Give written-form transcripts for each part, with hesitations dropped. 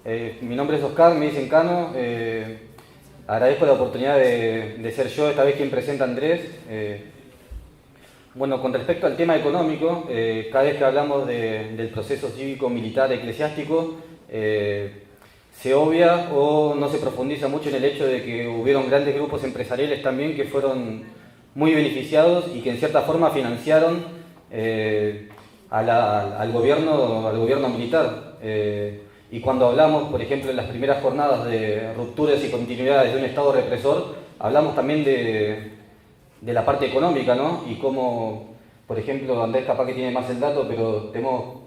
Mi nombre es Oscar, me dicen Cano. Agradezco la oportunidad de ser yo esta vez quien presenta a Andrés. Bueno, con respecto al tema económico, cada vez que hablamos del proceso cívico-militar eclesiástico, se obvia o no se profundiza mucho en el hecho de que hubieron grandes grupos empresariales también que fueron muy beneficiados y que en cierta forma financiaron al gobierno militar. Y cuando hablamos, por ejemplo, en las primeras jornadas de rupturas y continuidades de un Estado represor, hablamos también de la parte económica, ¿no? Y cómo, por ejemplo, Andrés capaz que tiene más el dato, pero tenemos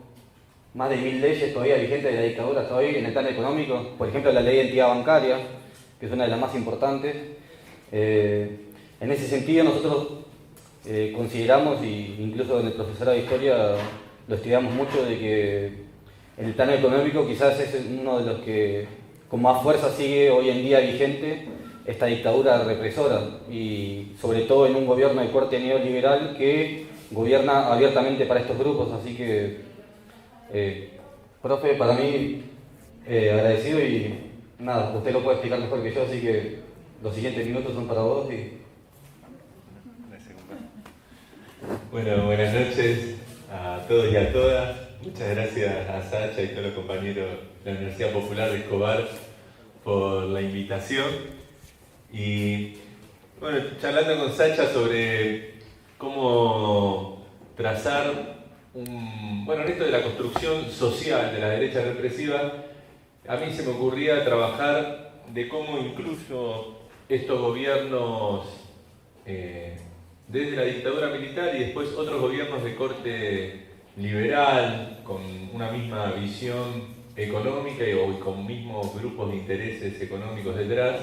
más de 1000 leyes todavía vigentes de la dictadura hasta hoy en el plano económico. Por ejemplo, la ley de entidad bancaria, que es una de las más importantes. En ese sentido, nosotros consideramos, y incluso en el profesorado de historia lo estudiamos mucho, de que en el plano económico quizás es uno de los que con más fuerza sigue hoy en día vigente esta dictadura represora, y sobre todo en un gobierno de corte neoliberal que gobierna abiertamente para estos grupos. Así que, profe, para mí agradecido, y nada, usted lo puede explicar mejor que yo, así que los siguientes minutos son para vos. Bueno, buenas noches a todos y a todas. Muchas gracias a Sacha y todos los compañeros de la Universidad Popular de Escobar por la invitación. Y bueno, charlando con Sacha sobre cómo trazar en esto de la construcción social de la derecha represiva, a mí se me ocurría trabajar de cómo incluso estos gobiernos desde la dictadura militar y después otros gobiernos de corte liberal, con una misma visión económica y con mismos grupos de intereses económicos detrás,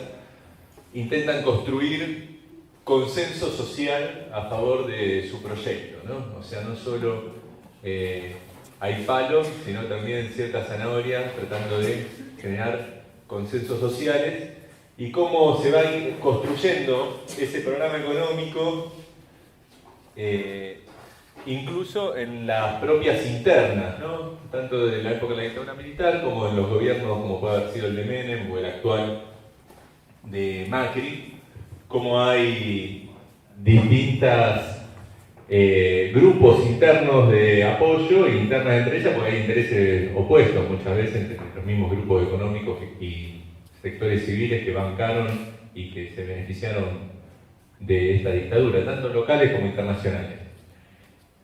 intentan construir consenso social a favor de su proyecto, ¿no? O sea, no solo hay palos, sino también ciertas zanahorias tratando de generar consensos sociales, y cómo se va construyendo ese programa económico incluso en las propias internas, ¿no? Tanto de la época de la dictadura militar como en los gobiernos como puede haber sido el de Menem o el actual de Macri, como hay distintas grupos internos de apoyo e internas entre ellas, porque hay intereses opuestos muchas veces entre los mismos grupos económicos y sectores civiles que bancaron y que se beneficiaron de esta dictadura, tanto locales como internacionales.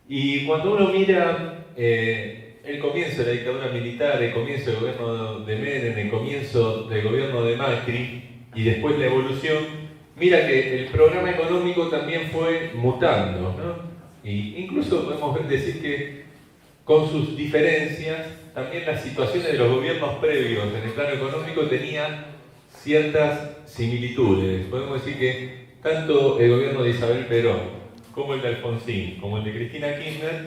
Y cuando uno mira el comienzo de la dictadura militar, el comienzo del gobierno de Menem, el comienzo del gobierno de Macri y después la evolución, mira que el programa económico también fue mutando, ¿no? Y incluso podemos decir que con sus diferencias, también las situaciones de los gobiernos previos en el plano económico tenían ciertas similitudes. Podemos decir que tanto el gobierno de Isabel Perón, como el de Alfonsín, como el de Cristina Kirchner,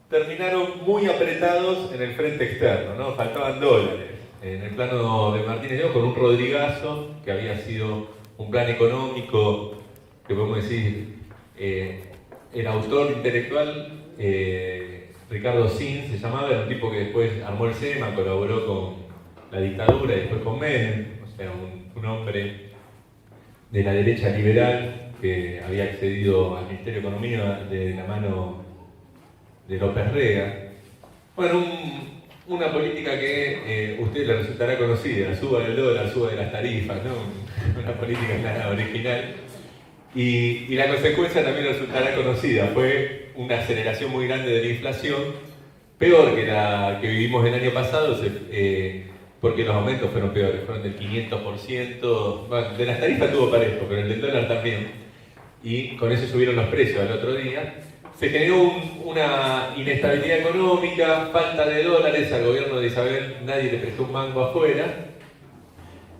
terminaron muy apretados en el frente externo, ¿no? Faltaban dólares. En el plano de Martínez Leo, con un Rodrigazo, que había sido un plan económico, que podemos decir, el autor intelectual, Ricardo Sin se llamaba, era un tipo que después armó el SEMA, colaboró con la dictadura y después con Menem, o sea, un hombre de la derecha liberal que había accedido al Ministerio de Economía de la mano de López Rega. Bueno, una política que a usted le resultará conocida, suba del dólar, suba de las tarifas, ¿no? Una política nada original. Y la consecuencia también le resultará conocida, fue una aceleración muy grande de la inflación, peor que la que vivimos el año pasado, porque los aumentos fueron peores, fueron del 500%, bueno, de las tarifas tuvo parejo, pero el del dólar también, y con eso subieron los precios al otro día. Se generó una inestabilidad económica, falta de dólares, al gobierno de Isabel nadie le prestó un mango afuera,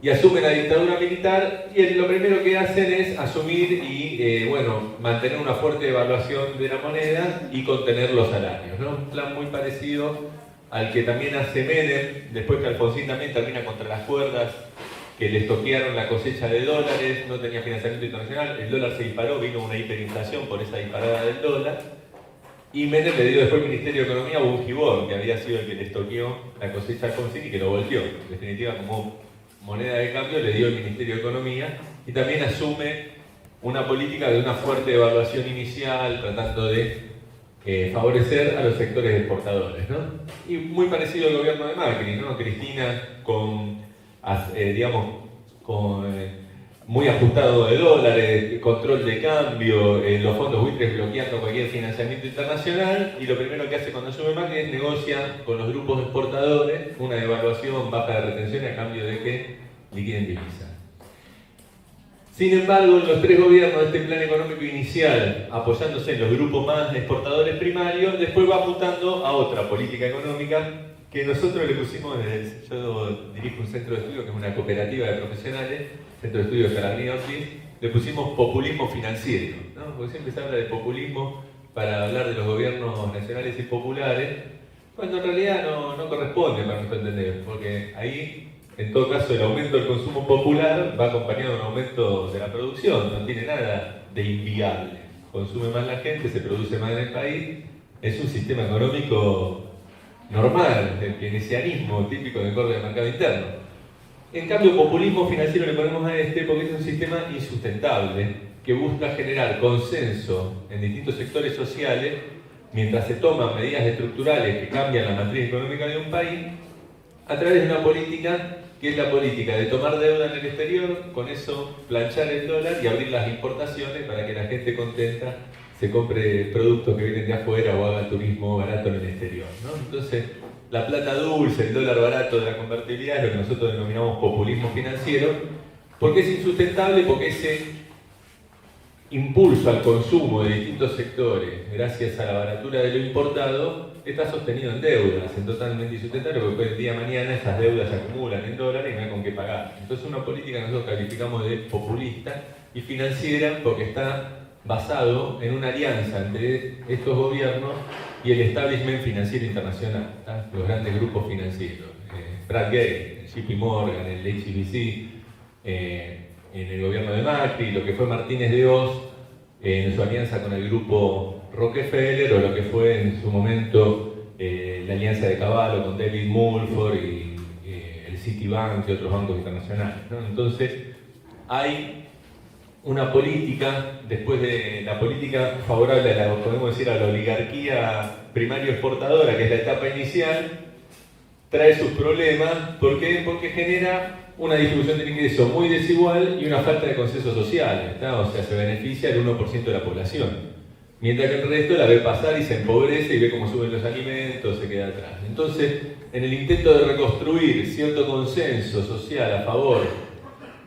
y asumen la dictadura militar, y lo primero que hacen es asumir y mantener una fuerte devaluación de la moneda y contener los salarios, ¿no? Un plan muy parecido al que también hace Menem, después que Alfonsín también termina contra las cuerdas, que les toquearon la cosecha de dólares, no tenía financiamiento internacional, el dólar se disparó, vino una hiperinflación por esa disparada del dólar, Y Menem le dio después el Ministerio de Economía a Bungibor, que había sido el que les toqueó la cosecha de Alfonsín y que lo volteó. En definitiva, como moneda de cambio, le dio el Ministerio de Economía y también asume una política de una fuerte devaluación inicial, tratando de favorecer a los sectores exportadores, ¿no? Y muy parecido al gobierno de Macri, ¿no? Cristina muy ajustado de dólares, control de cambio, los fondos buitres bloqueando cualquier financiamiento internacional, y lo primero que hace cuando asume Macri es negociar con los grupos exportadores una devaluación baja de retención a cambio de que liquiden divisas. Sin embargo, en los tres gobiernos de este plan económico inicial, apoyándose en los grupos más exportadores primarios, después va mutando a otra política económica que nosotros le pusimos, yo dirijo un centro de estudio que es una cooperativa de profesionales, Centro de Estudios Calabrini Ortiz, le pusimos populismo financiero, ¿no? Porque siempre se habla de populismo para hablar de los gobiernos nacionales y populares, cuando en realidad no corresponde para nuestro entender, porque ahí, en todo caso, el aumento del consumo popular va acompañado de un aumento de la producción, no tiene nada de inviable. Consume más la gente, se produce más en el país, es un sistema económico normal, el keynesianismo típico del corte del mercado interno. En cambio, populismo financiero le ponemos a este porque es un sistema insustentable que busca generar consenso en distintos sectores sociales mientras se toman medidas estructurales que cambian la matriz económica de un país a través de una política que es la política de tomar deuda en el exterior, con eso planchar el dólar y abrir las importaciones para que la gente contenta se compre productos que vienen de afuera o haga turismo barato en el exterior, ¿no? Entonces, la plata dulce, el dólar barato de la convertibilidad es lo que nosotros denominamos populismo financiero, porque es insustentable, porque ese impulso al consumo de distintos sectores, gracias a la baratura de lo importado, está sostenido en deudas, es totalmente insustentable, porque después el día de mañana esas deudas se acumulan en dólares y no hay con qué pagar. Entonces, una política que nosotros calificamos de populista y financiera porque está basado en una alianza entre estos gobiernos y el establishment financiero internacional, ¿tá? Los grandes grupos financieros, Bradgate, JP Morgan, el HSBC, en el gobierno de Macri, lo que fue Martínez de Oz en su alianza con el grupo Rockefeller, o lo que fue en su momento la alianza de Cavallo con David Mulford y el Citibank y otros bancos internacionales, ¿no? Entonces, hay una política, después de la política favorable a la, podemos decir, a la oligarquía primario exportadora, que es la etapa inicial, trae sus problemas. ¿Por qué? Porque genera una distribución del ingreso muy desigual y una falta de consenso social, ¿está? O sea, se beneficia el 1% de la población, mientras que el resto la ve pasar y se empobrece y ve cómo suben los alimentos, se queda atrás. Entonces, en el intento de reconstruir cierto consenso social a favor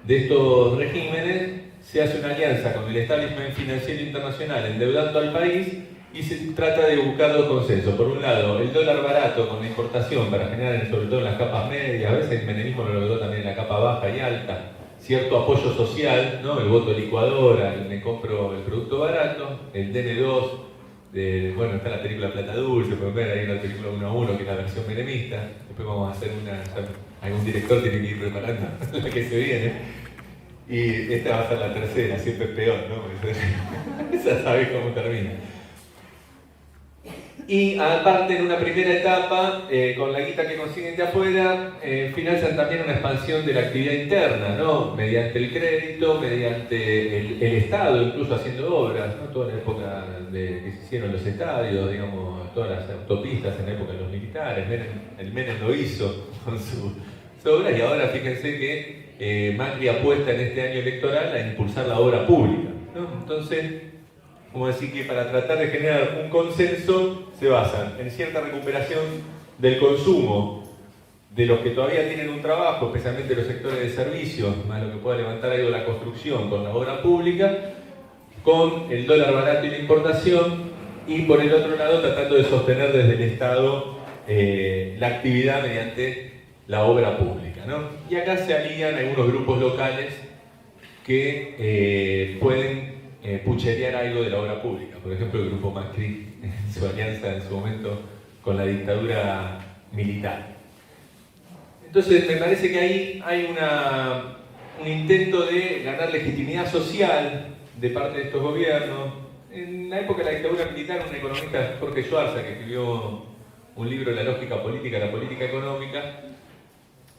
de estos regímenes, se hace una alianza con el establishment financiero internacional endeudando al país y se trata de buscar dos consensos. Por un lado, el dólar barato con la importación para generar, sobre todo en las capas medias, a veces el menemismo lo logró también en la capa baja y alta, cierto apoyo social, ¿no? El voto licuadora, el me compro el producto barato, el DN2, bueno, está la película Plata Dulce, pueden ver ahí la película 1 a 1, que es la versión menemista. Después vamos a hacer algún director tiene que ir preparando la que se viene. Y esta va a ser la tercera, siempre es peor, ¿no? Esa sabe cómo termina. Y aparte, en una primera etapa, con la guita que consiguen de afuera, financian también una expansión de la actividad interna, ¿no? Mediante el crédito, mediante el Estado, incluso haciendo obras, ¿no? Toda la época que se hicieron los estadios, digamos, todas las autopistas en la época de los militares, el Menem lo hizo con sus obras, y ahora fíjense que Macri apuesta en este año electoral a impulsar la obra pública, ¿no? Entonces, como decir que para tratar de generar un consenso se basan en cierta recuperación del consumo de los que todavía tienen un trabajo, especialmente los sectores de servicios, más lo que pueda levantar algo la construcción con la obra pública, con el dólar barato y la importación, y por el otro lado tratando de sostener desde el Estado la actividad mediante la obra pública, ¿no? Y acá se alían algunos grupos locales que pueden pucherear algo de la obra pública. Por ejemplo, el grupo Macri, en su alianza en su momento con la dictadura militar. Entonces, me parece que ahí hay un intento de ganar legitimidad social de parte de estos gobiernos, En la época de la dictadura militar, un economista, Jorge Schwarza, que escribió un libro, La lógica política, la política económica,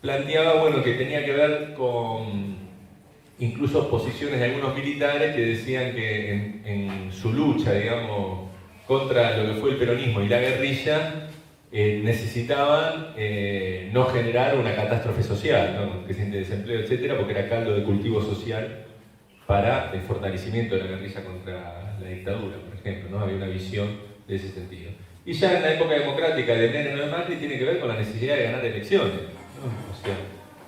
planteaba bueno, que tenía que ver con incluso posiciones de algunos militares que decían que en su lucha, digamos, contra lo que fue el peronismo y la guerrilla, necesitaban no generar una catástrofe social, ¿no? Que siente desempleo, etcétera, porque era caldo de cultivo social para el fortalecimiento de la guerrilla contra la dictadura, por ejemplo, ¿no? Había una visión de ese sentido. Y ya en la época democrática de Menem o de Macri tiene que ver con la necesidad de ganar elecciones, ¿no? O sea,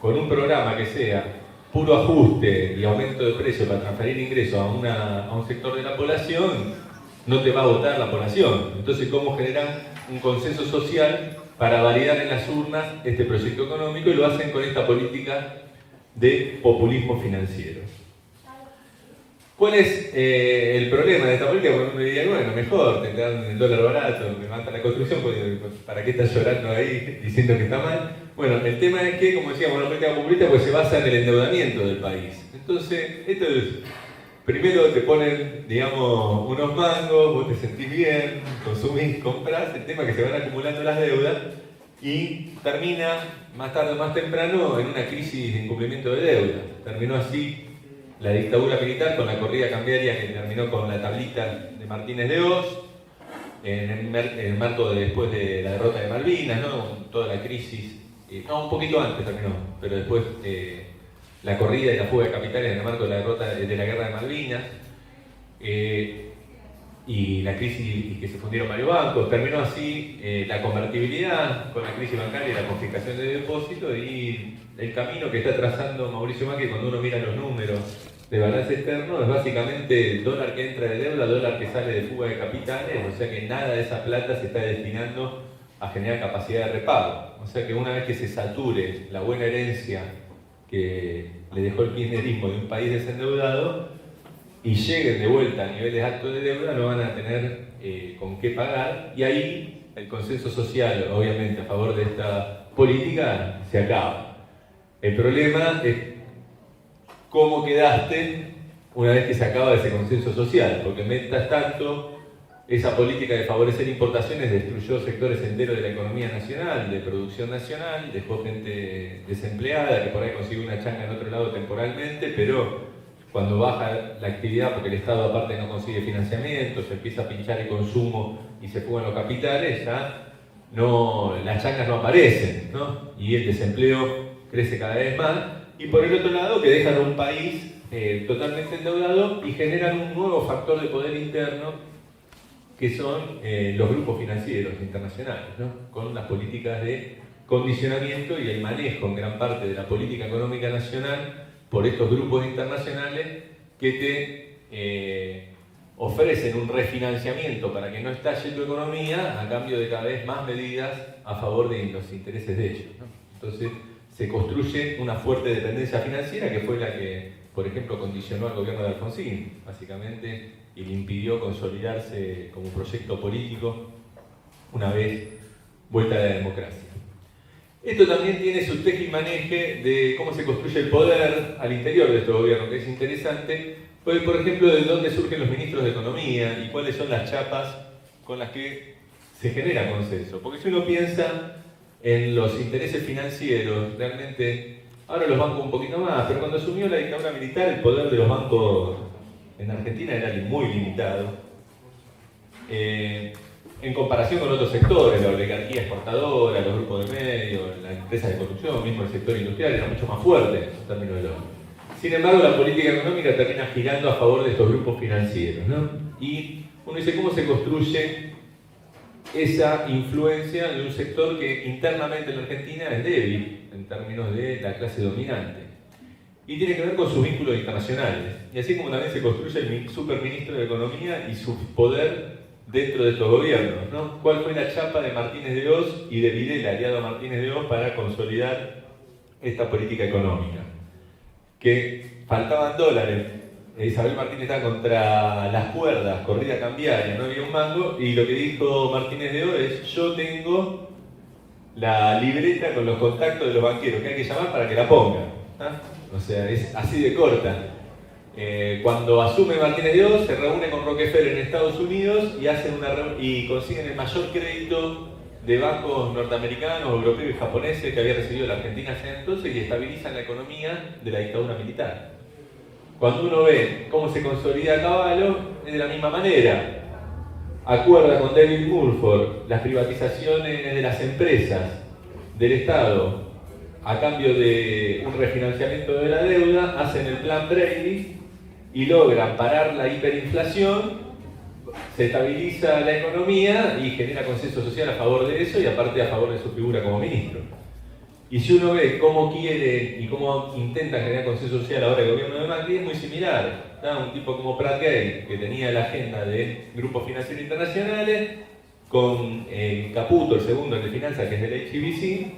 con un programa que sea puro ajuste y aumento de precio para transferir ingresos a un sector de la población, no te va a votar la población. Entonces, ¿cómo generan un consenso social para validar en las urnas este proyecto económico? Y lo hacen con esta política de populismo financiero. ¿Cuál es el problema de esta política? Porque uno diría, bueno, mejor, te dan el dólar barato, me matan la construcción, ¿para qué estás llorando ahí diciendo que está mal? Bueno, el tema es que, como decíamos, la política populista pues se basa en el endeudamiento del país. Entonces, esto es, primero te ponen, digamos, unos mangos, vos te sentís bien, consumís, comprás, el tema es que se van acumulando las deudas y termina, más tarde o más temprano, en una crisis de incumplimiento de deuda. Terminó así la dictadura militar con la corrida cambiaria que terminó con la tablita de Martínez de Hoz, en el marco de después de la derrota de Malvinas, ¿no? Toda la crisis, no, un poquito antes terminó, pero después la corrida y la fuga de capitales en el marco de la derrota de la guerra de Malvinas, y la crisis y que se fundieron varios bancos, terminó así la convertibilidad con la crisis bancaria y la confiscación de depósitos y el camino que está trazando Mauricio Macri cuando uno mira los números de balance externo es básicamente dólar que entra de deuda, dólar que sale de fuga de capitales, o sea que nada de esa plata se está destinando a generar capacidad de repago. O sea que una vez que se sature la buena herencia que le dejó el kirchnerismo de un país desendeudado y lleguen de vuelta a niveles altos de deuda, no van a tener con qué pagar y ahí el consenso social, obviamente, a favor de esta política se acaba. El problema es cómo quedaste una vez que se acaba ese consenso social, porque mientras tanto esa política de favorecer importaciones destruyó sectores enteros de la economía nacional, de producción nacional, dejó gente desempleada que por ahí consigue una changa en otro lado temporalmente, pero cuando baja la actividad porque el Estado aparte no consigue financiamiento, se empieza a pinchar el consumo y se fugan los capitales, ya no, las changas no aparecen, ¿no? Y el desempleo crece cada vez más, y por el otro lado que dejan a un país totalmente endeudado y generan un nuevo factor de poder interno que son los grupos financieros internacionales, ¿no? Con las políticas de condicionamiento y el manejo en gran parte de la política económica nacional por estos grupos internacionales que te ofrecen un refinanciamiento para que no estalle tu economía a cambio de cada vez más medidas a favor de los intereses de ellos, ¿no? Entonces se construye una fuerte dependencia financiera que fue la que, por ejemplo, condicionó al gobierno de Alfonsín, básicamente, y le impidió consolidarse como proyecto político una vez vuelta a la democracia. Esto también tiene su teje y maneje de cómo se construye el poder al interior de este gobierno, que es interesante, pues, por ejemplo, de dónde surgen los ministros de Economía y cuáles son las chapas con las que se genera consenso. Porque si uno piensa en los intereses financieros, realmente, ahora los bancos un poquito más, pero cuando asumió la dictadura militar, el poder de los bancos en Argentina era muy limitado. En comparación con otros sectores, la oligarquía exportadora, los grupos de medios, las empresas de construcción, mismo el sector industrial, era mucho más fuerte en términos de oro. Sin embargo, la política económica termina girando a favor de estos grupos financieros, ¿no? Y uno dice, ¿cómo se construye esa influencia de un sector que internamente en la Argentina es débil en términos de la clase dominante? Y tiene que ver con sus vínculos internacionales. Y así como también se construye el superministro de Economía y su poder dentro de estos gobiernos, ¿no? ¿Cuál fue la chapa de Martínez de Hoz y de Videla, aliado a Martínez de Hoz, para consolidar esta política económica? Que faltaban dólares. Isabel Martínez estaba contra las cuerdas, corrida cambiaria, no había un mango, y lo que dijo Martínez de Hoz es: yo tengo la libreta con los contactos de los banqueros que hay que llamar para que la pongan. ¿Ah? O sea, es así de corta. Cuando asume Martínez de Oz, se reúne con Rockefeller en Estados Unidos y consiguen el mayor crédito de bancos norteamericanos, europeos y japoneses que había recibido la Argentina hasta entonces y estabilizan la economía de la dictadura militar. Cuando uno ve cómo se consolida Cavallo, es de la misma manera. Acuerda con David Mulford las privatizaciones de las empresas del Estado a cambio de un refinanciamiento de la deuda, hacen el plan Brady y logran parar la hiperinflación, se estabiliza la economía y genera consenso social a favor de eso y aparte a favor de su figura como ministro. Y si uno ve cómo quiere y cómo intenta generar consenso social ahora el gobierno de Macri, es muy similar. Un tipo como Pratt Gay, que tenía la agenda de grupos financieros internacionales, con Caputo, el segundo, el de finanzas, que es del HSBC,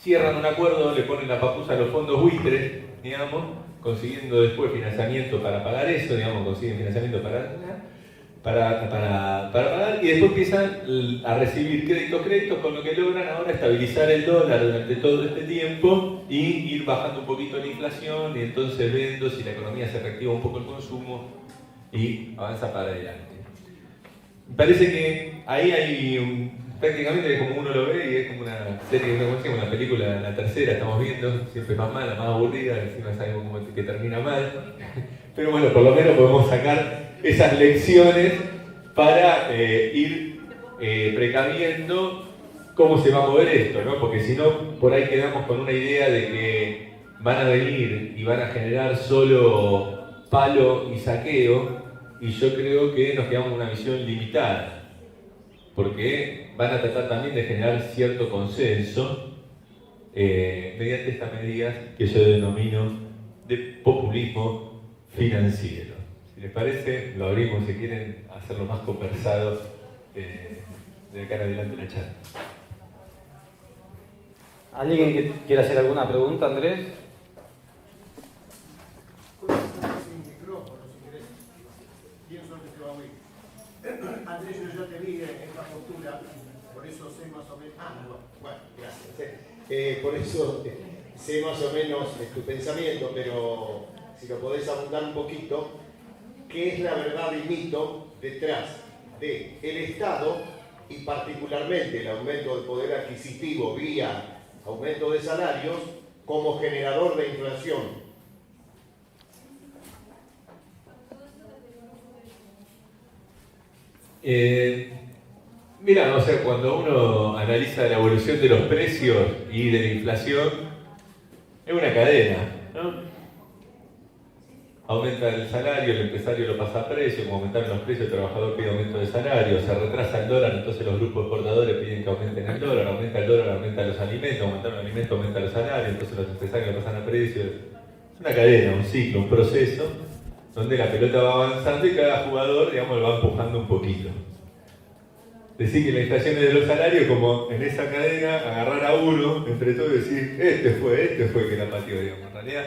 cierran un acuerdo, le ponen la papusa a los fondos buitres, digamos, consiguiendo después financiamiento para pagar eso, digamos, consiguen financiamiento para pagar y después empiezan a recibir créditos, con lo que logran ahora estabilizar el dólar durante todo este tiempo y ir bajando un poquito la inflación y entonces viendo si la economía se reactiva un poco el consumo y avanza para adelante. Me parece que ahí hay prácticamente como uno lo ve y es como una serie, una película, la tercera estamos viendo, siempre más mala, más aburrida, encima sabemos como que termina mal, pero bueno, por lo menos podemos sacar esas lecciones para ir precaviendo cómo se va a mover esto, ¿no? Porque si no, por ahí quedamos con una idea de que van a venir y van a generar solo palo y saqueo, y yo creo que nos quedamos con una visión limitada, porque van a tratar también de generar cierto consenso mediante estas medidas que yo denomino de populismo financiero. Si les parece, lo abrimos si quieren hacerlo más conversado de acá en adelante la charla. ¿Alguien que quiera hacer alguna pregunta, Andrés? Andrés, yo ya te vi en esta postura, por eso sé más o menos. Bueno, gracias. Por eso sé más o menos tu pensamiento, pero si lo podés abundar un poquito, ¿qué es la verdad y mito detrás del Estado y particularmente el aumento del poder adquisitivo vía aumento de salarios como generador de inflación? Mira, o sea, cuando uno analiza la evolución de los precios y de la inflación, es una cadena, ¿no? Aumenta el salario, el empresario lo pasa a precio, como aumentaron los precios, el trabajador pide aumento de salario, se retrasa el dólar, entonces los grupos exportadores piden que aumenten el dólar, aumenta el dólar, aumenta los alimentos, aumentaron los alimentos, aumenta los salarios, entonces los empresarios lo pasan a precio. Es una cadena, un ciclo, un proceso, donde la pelota va avanzando y cada jugador, digamos, lo va empujando un poquito. Decir que la inflación es de los salarios, como en esa cadena, agarrar a uno entre todos y decir, este fue que la pateó, digamos. En realidad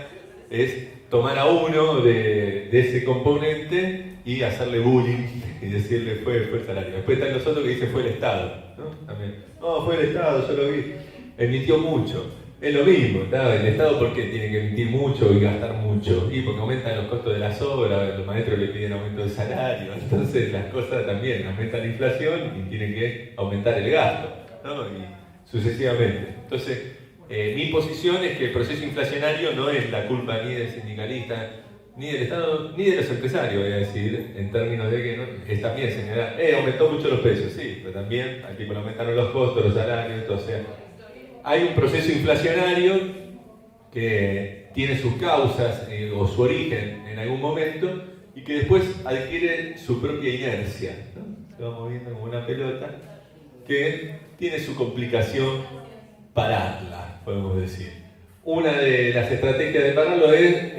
es tomar a uno de ese componente y hacerle bullying y decirle fue el salario. Después están los otros que dicen fue el Estado, ¿no? También, no, fue el Estado, yo lo vi, emitió mucho. Es lo mismo, ¿está? El Estado, ¿por qué tiene que emitir mucho y gastar mucho? Y porque aumentan los costos de las obras, los maestros le piden aumento de salario, entonces las cosas también aumentan la inflación y tienen que aumentar el gasto, ¿no? Y sucesivamente. Entonces, mi posición es que el proceso inflacionario no es la culpa ni del sindicalista, ni del Estado, ni de los empresarios, voy a decir, en términos de que no, es también señalar, aumentó mucho los precios, sí, pero también al tipo le aumentaron los costos, los salarios, entonces hay un proceso inflacionario que tiene sus causas o su origen en algún momento y que después adquiere su propia inercia, ¿no? Se va moviendo como una pelota que tiene su complicación pararla, podemos decir. Una de las estrategias de pararlo es,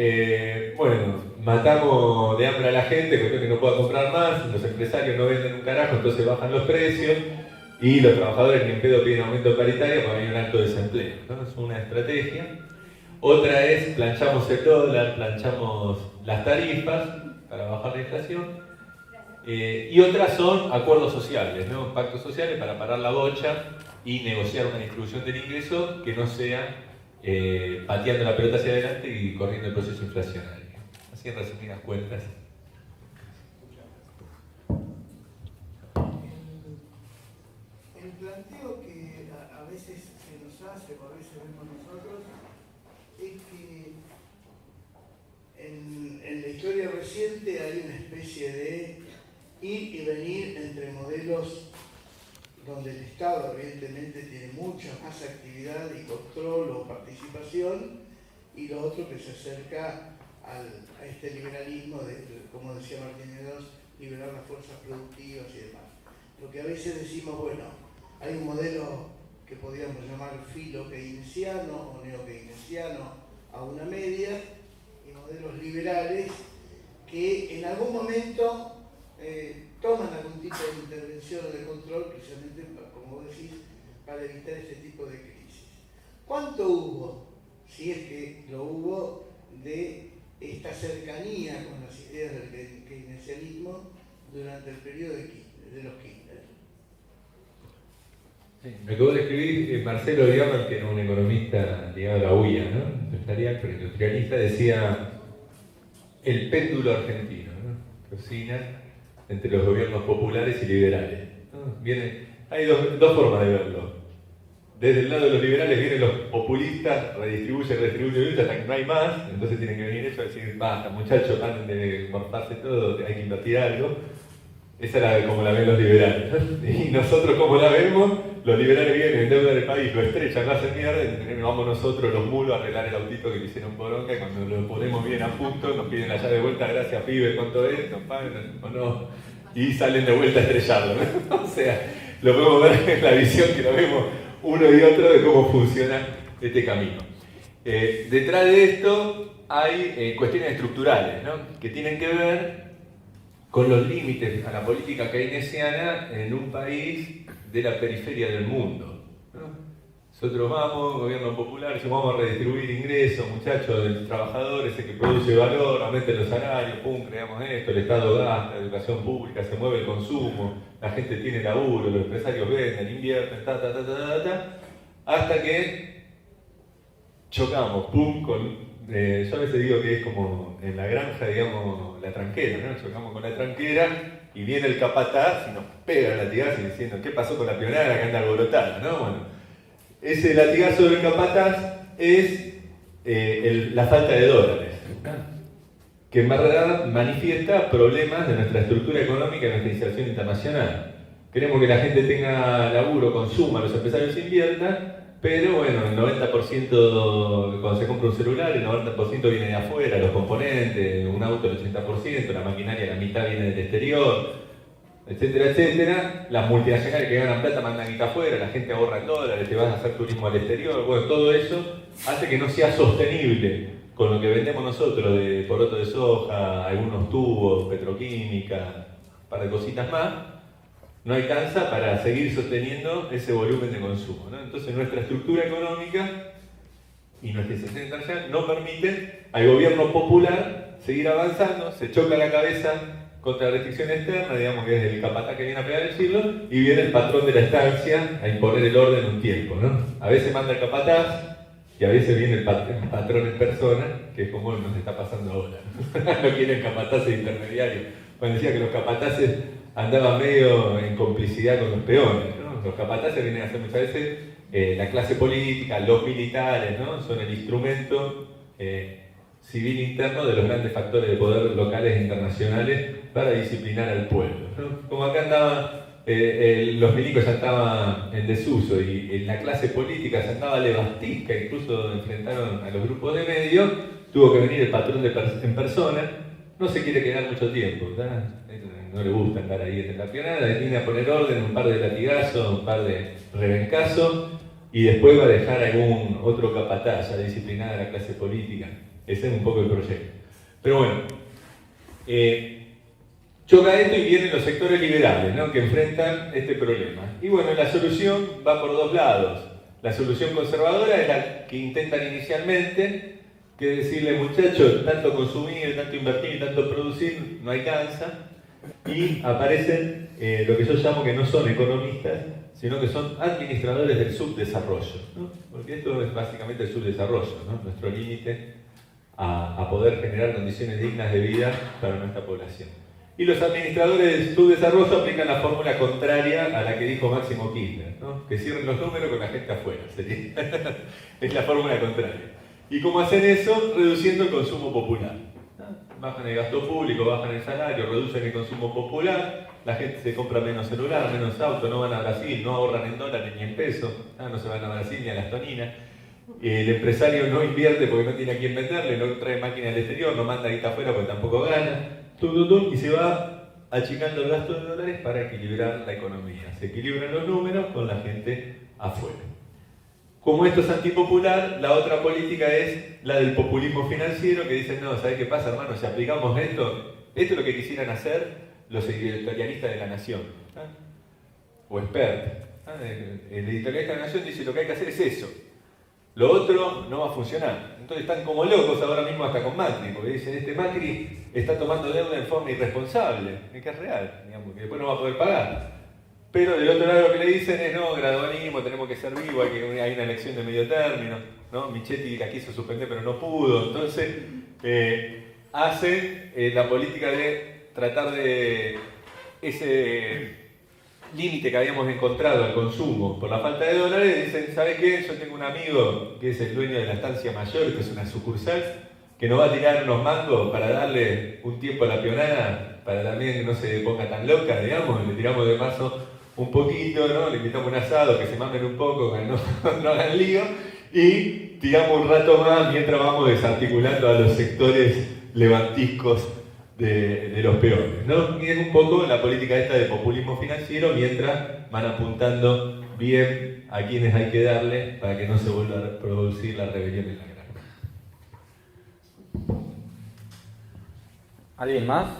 matamos de hambre a la gente, cuestión que no pueda comprar más, los empresarios no venden un carajo, entonces bajan los precios, y los trabajadores ni en pedo piden aumento paritario porque hay un alto desempleo, ¿no? Es una estrategia. Otra es planchamos el dólar, planchamos las tarifas para bajar la inflación. Y otras son acuerdos sociales, ¿no? Pactos sociales para parar la bocha y negociar una distribución del ingreso que no sea pateando la pelota hacia adelante y corriendo el proceso inflacionario. así en resumidas cuentas. El planteo que a veces se nos hace o a veces vemos nosotros es que en la historia reciente hay una especie de ir y venir entre modelos donde el Estado evidentemente tiene mucha más actividad y control o participación, y lo otro que se acerca a este liberalismo de, como decía Martínez II, liberar las fuerzas productivas y demás. Lo que a veces decimos, bueno, hay un modelo que podríamos llamar filo-keynesiano o neo-keynesiano a una media, y modelos liberales que en algún momento toman algún tipo de intervención o de control, precisamente, como vos decís, para evitar este tipo de crisis. ¿Cuánto hubo, si es que lo hubo, de esta cercanía con las ideas del keynesianismo durante el periodo de los Kirchner? Sí, lo que vos describís, Marcelo Diamant, que era un economista ligado a la UIA, ¿no? Empresarial, pero industrialista, decía el péndulo argentino, ¿no? Que oscila entre los gobiernos populares y liberales, ¿no? Hay dos formas de verlo. Desde el lado de los liberales vienen los populistas, redistribuyen hasta que no hay más, entonces tienen que venir ellos a decir, basta muchachos, antes de cortarse todo, hay que invertir algo. Esa es como la ven los liberales, ¿no? Y nosotros, como la vemos, los liberales vienen, endeudan el país, lo estrechan, lo hacen mierda, y vamos nosotros, los mulos, a arreglar el autito que le hicieron poronga, y cuando lo ponemos bien a punto, nos piden la llave de vuelta, gracias pibe, ¿cuánto es? Nos pagan o no, y salen de vuelta a estrellarlo, ¿no? O sea, lo podemos ver en la visión que lo vemos uno y otro de cómo funciona este camino. Detrás de esto hay cuestiones estructurales, ¿no? Que tienen que ver con los límites a la política keynesiana en un país de la periferia del mundo, ¿no? Nosotros vamos, gobierno popular, decimos vamos a redistribuir ingresos, muchachos, del trabajador, ese que produce valor, aumenten los salarios, pum, creamos esto, el Estado gasta, la educación pública, se mueve el consumo, la gente tiene laburo, los empresarios venden, invierten, hasta que chocamos, pum, con... yo a veces digo que es como en la granja, digamos, la tranquera, ¿no? Chocamos con la tranquera y viene el capataz y nos pega el latigazo diciendo, ¿qué pasó con la pionera que anda alborotada, ¿no? Bueno, ese latigazo del capataz es la falta de dólares, que en verdad manifiesta problemas de nuestra estructura económica y nuestra inserción internacional. Queremos que la gente tenga laburo, consuma, los empresarios inviertan, pero bueno, el 90% cuando se compra un celular, el 90% viene de afuera, los componentes, un auto el 80%, la maquinaria la mitad viene del exterior, etcétera, etcétera. Las multinacionales que ganan plata mandan guita afuera, la gente ahorra en dólares, te vas a hacer turismo al exterior. Bueno, todo eso hace que no sea sostenible con lo que vendemos nosotros de poroto de soja, algunos tubos, petroquímica, un par de cositas más. No alcanza para seguir sosteniendo ese volumen de consumo, ¿no? Entonces nuestra estructura económica y nuestra inserción internacional no permiten al gobierno popular seguir avanzando, se choca la cabeza contra la restricción externa, digamos que es el capataz que viene a pegar el siglo, y viene el patrón de la estancia a imponer el orden un tiempo, ¿no? A veces manda el capataz y a veces viene el patrón en persona, que es como nos está pasando ahora, ¿no? No quieren capataces intermediarios. Cuando decía que los capataces andaban medio en complicidad con los peones, ¿no? Los capataces vienen a ser muchas veces la clase política, los militares, ¿no? Son el instrumento civil interno de los grandes factores de poder locales e internacionales para disciplinar al pueblo, ¿no? Como acá andaba, los milicos ya estaban en desuso y en la clase política se andaba levastisca, incluso enfrentaron a los grupos de medios, tuvo que venir el patrón en persona, no se quiere quedar mucho tiempo, ¿verdad? No le gusta andar ahí en la pionada, viene a poner orden, un par de latigazos, un par de rebencazos, y después va a dejar algún otro capataz a disciplinar a la clase política. Ese es un poco el proyecto. Pero bueno, choca esto y vienen los sectores liberales, ¿no? Que enfrentan este problema. Y bueno, la solución va por dos lados. La solución conservadora es la que intentan inicialmente, que es decirle, muchachos, tanto consumir, tanto invertir, tanto producir, no alcanza. Y aparecen lo que yo llamo que no son economistas, sino que son administradores del subdesarrollo, ¿no? Porque esto es básicamente el subdesarrollo, ¿no? Nuestro límite a poder generar condiciones dignas de vida para nuestra población. Y los administradores de subdesarrollo aplican la fórmula contraria a la que dijo Máximo Kirchner, ¿no? Que cierren los números con la gente afuera, sería. Es la fórmula contraria. ¿Y cómo hacen eso? Reduciendo el consumo popular. Bajan el gasto público, bajan el salario, reducen el consumo popular, la gente se compra menos celular, menos auto, no van a Brasil, no ahorran en dólares ni en pesos, no se van a Brasil ni a las toninas. El empresario no invierte porque no tiene a quién venderle, no trae máquina al exterior, no manda guita afuera porque tampoco gana, y se va achicando el gasto de dólares para equilibrar la economía. Se equilibran los números con la gente afuera. Como esto es antipopular, la otra política es la del populismo financiero, que dicen, no, ¿sabes qué pasa, hermano? Si aplicamos esto es lo que quisieran hacer los editorialistas de La Nación, o expertos. El editorialista de La Nación dice, lo que hay que hacer es eso. Lo otro no va a funcionar. Entonces están como locos ahora mismo hasta con Macri, porque dicen, este Macri está tomando deuda en forma irresponsable, que es real, digamos, que después no va a poder pagar. Pero del otro lado lo que le dicen es, no, gradualismo, tenemos que ser vivos, hay una elección de medio término, ¿no? Michetti la quiso suspender pero no pudo. Entonces, hacen la política de tratar de ese límite que habíamos encontrado al consumo por la falta de dólares. Dicen, ¿sabe qué? Yo tengo un amigo que es el dueño de la Estancia Mayor, que es una sucursal, que nos va a tirar unos mangos para darle un tiempo a la peonada, para también que no se ponga tan loca, digamos, le tiramos de paso un poquito, ¿no? Le invitamos un asado, que se mamen un poco, que no hagan lío, y tiramos un rato más mientras vamos desarticulando a los sectores levantiscos de los peones, ¿no? Y es un poco la política esta de populismo financiero, mientras van apuntando bien a quienes hay que darle para que no se vuelva a producir la rebelión en la granja. ¿Alguien más?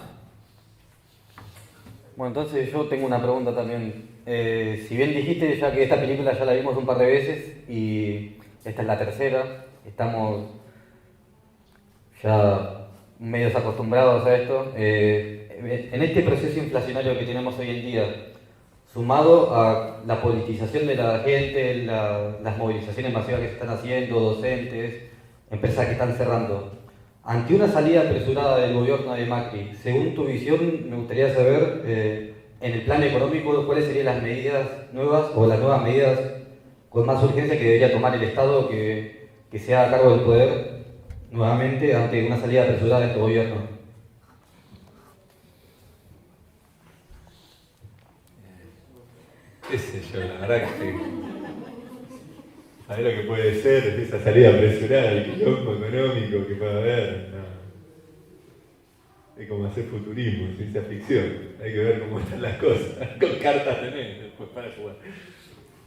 Bueno, entonces yo tengo una pregunta también. Si bien dijiste ya que esta película ya la vimos un par de veces y esta es la tercera, estamos ya medios acostumbrados a esto. En este proceso inflacionario que tenemos hoy en día, sumado a la politización de la gente, las movilizaciones masivas que se están haciendo, docentes, empresas que están cerrando, ante una salida apresurada del gobierno de Macri, según tu visión, me gustaría saber, en el plano económico, cuáles serían las medidas nuevas o las nuevas medidas con más urgencia que debería tomar el Estado que se haga cargo del poder nuevamente ante una salida apresurada de este gobierno. Qué sé yo, la verdad que ¿sabés lo que puede ser esa salida apresurada, el quilombo económico que puede haber? No. Es como hacer futurismo, ciencia ficción. Hay que ver cómo están las cosas. Con cartas tenés después para jugar.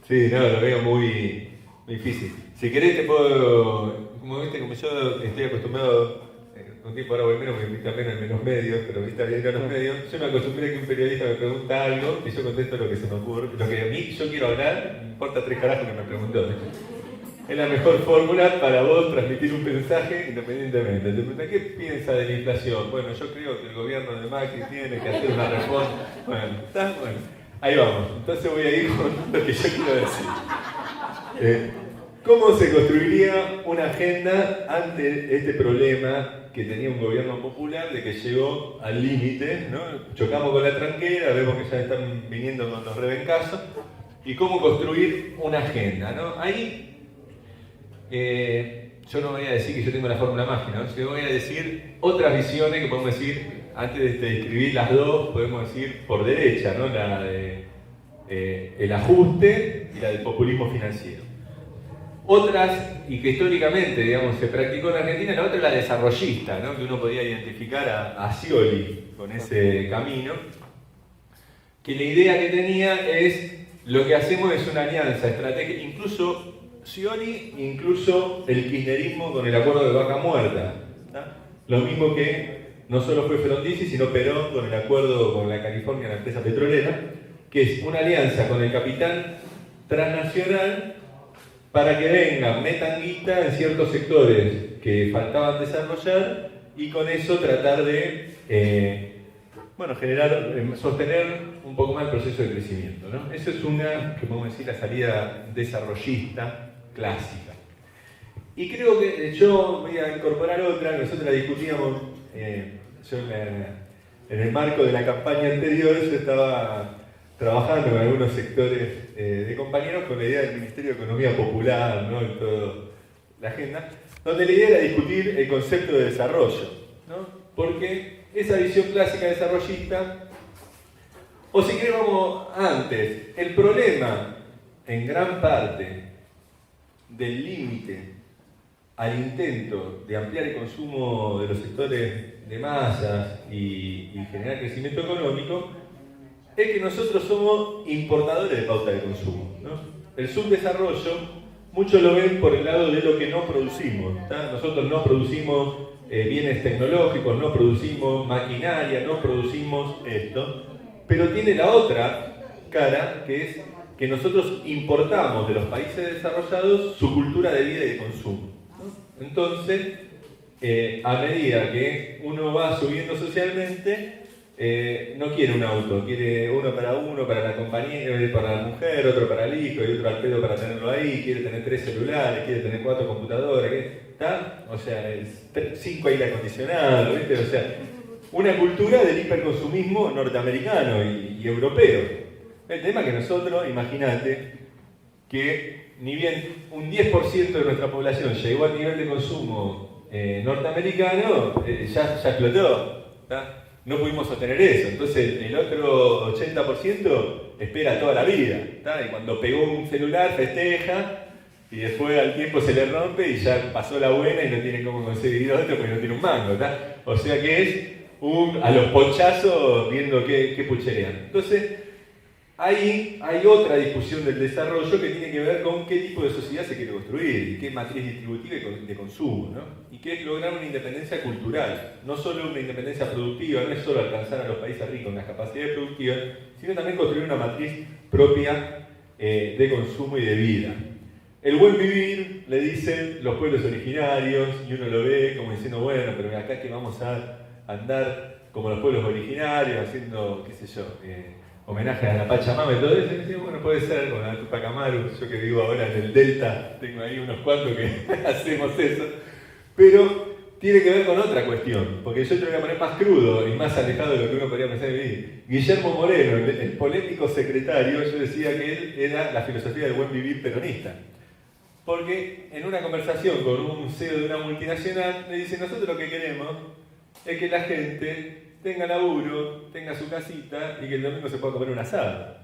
Sí, no, lo veo muy difícil. Si querés te puedo, como viste, como yo estoy acostumbrado, un tiempo ahora voy menos porque me menos en menos medios, pero viste a ir a los medios, yo me acostumbré a que un periodista me pregunta algo y yo contesto lo que se me ocurre, lo que a mí yo quiero hablar, me importa tres carajos que me preguntó. Es la mejor fórmula para vos transmitir un mensaje independientemente. Te preguntan, ¿qué piensa de la inflación? Bueno, yo creo que el gobierno de Macri tiene que hacer una reforma. Bueno, ¿está? Bueno, ahí vamos. Entonces voy a ir con lo que yo quiero decir. ¿Cómo se construiría una agenda ante este problema que tenía un gobierno popular de que llegó al límite, ¿no? Chocamos con la tranquera, vemos que ya están viniendo con los rebencazos, y cómo construir una agenda, ¿no? Ahí yo no voy a decir que yo tengo la fórmula mágica, ¿no? Yo voy a decir otras visiones que podemos decir, antes de describir las dos, podemos decir por derecha, ¿no? La de el ajuste y la del populismo financiero. Otras, y que históricamente, digamos, se practicó en Argentina, la otra es la desarrollista, ¿no? Que uno podía identificar a Scioli con ese camino, que la idea que tenía es, lo que hacemos es una alianza estratégica, incluso Scioli, incluso el kirchnerismo con el acuerdo de Vaca Muerta, ¿no? Lo mismo que no solo fue Frondizi, sino Perón con el acuerdo con la California, la empresa petrolera, que es una alianza con el capital transnacional para que vengan, metan guita en ciertos sectores que faltaban desarrollar y con eso tratar de sostener un poco más el proceso de crecimiento, ¿no? Eso es una, que podemos decir, la salida desarrollista clásica. Y creo que yo voy a incorporar otra, nosotros la discutíamos, yo en el marco de la campaña anterior, yo estaba trabajando con algunos sectores de compañeros con la idea del Ministerio de Economía Popular, ¿no? En toda la agenda, donde la idea era discutir el concepto de desarrollo, ¿no? Porque esa visión clásica desarrollista, o si queremos antes, el problema en gran parte del límite al intento de ampliar el consumo de los sectores de masas y generar crecimiento económico es que nosotros somos importadores de pauta de consumo, ¿no? El subdesarrollo, muchos lo ven por el lado de lo que no producimos, ¿tá? Nosotros no producimos bienes tecnológicos, no producimos maquinaria, no producimos esto, pero tiene la otra cara, que es que nosotros importamos de los países desarrollados su cultura de vida y de consumo, ¿no? Entonces, a medida que uno va subiendo socialmente, no quiere un auto, quiere uno para la compañera, para la mujer, otro para el hijo y otro al pedo para tenerlo ahí, quiere tener 3 celulares, quiere tener 4 computadoras, ¿está? O sea, 5 aire acondicionados, ¿viste? O sea, una cultura del hiperconsumismo norteamericano y europeo. El tema es que nosotros, imagínate, que ni bien un 10% de nuestra población llegó al nivel de consumo norteamericano, ya explotó, ¿tá? No pudimos sostener eso, entonces el otro 80% espera toda la vida, ¿tá? Y cuando pegó un celular festeja y después al tiempo se le rompe y ya pasó la buena y no tiene cómo conseguir otro porque no tiene un mango, ¿tá? O sea que es a los ponchazos viendo qué pucherean. Entonces, ahí hay otra discusión del desarrollo que tiene que ver con qué tipo de sociedad se quiere construir y qué matriz distributiva y de consumo, ¿no? Y qué es lograr una independencia cultural, no solo una independencia productiva, no es solo alcanzar a los países ricos en las capacidades productivas, sino también construir una matriz propia de consumo y de vida. El buen vivir, le dicen los pueblos originarios, y uno lo ve como diciendo, bueno, pero acá que vamos a andar como los pueblos originarios, haciendo, qué sé yo, homenaje a la Pachamama y todo eso, y decía, bueno, puede ser, con la Tupac Amaru, yo que vivo ahora en el Delta, tengo ahí unos cuantos que hacemos eso, pero tiene que ver con otra cuestión, porque yo te lo voy a poner más crudo y más alejado de lo que uno podría pensar en mí. Guillermo Moreno, el polémico secretario, yo decía que él era la filosofía del buen vivir peronista, porque en una conversación con un CEO de una multinacional, le dice, nosotros lo que queremos es que la gente tenga laburo, tenga su casita y que el domingo se pueda comer un asado.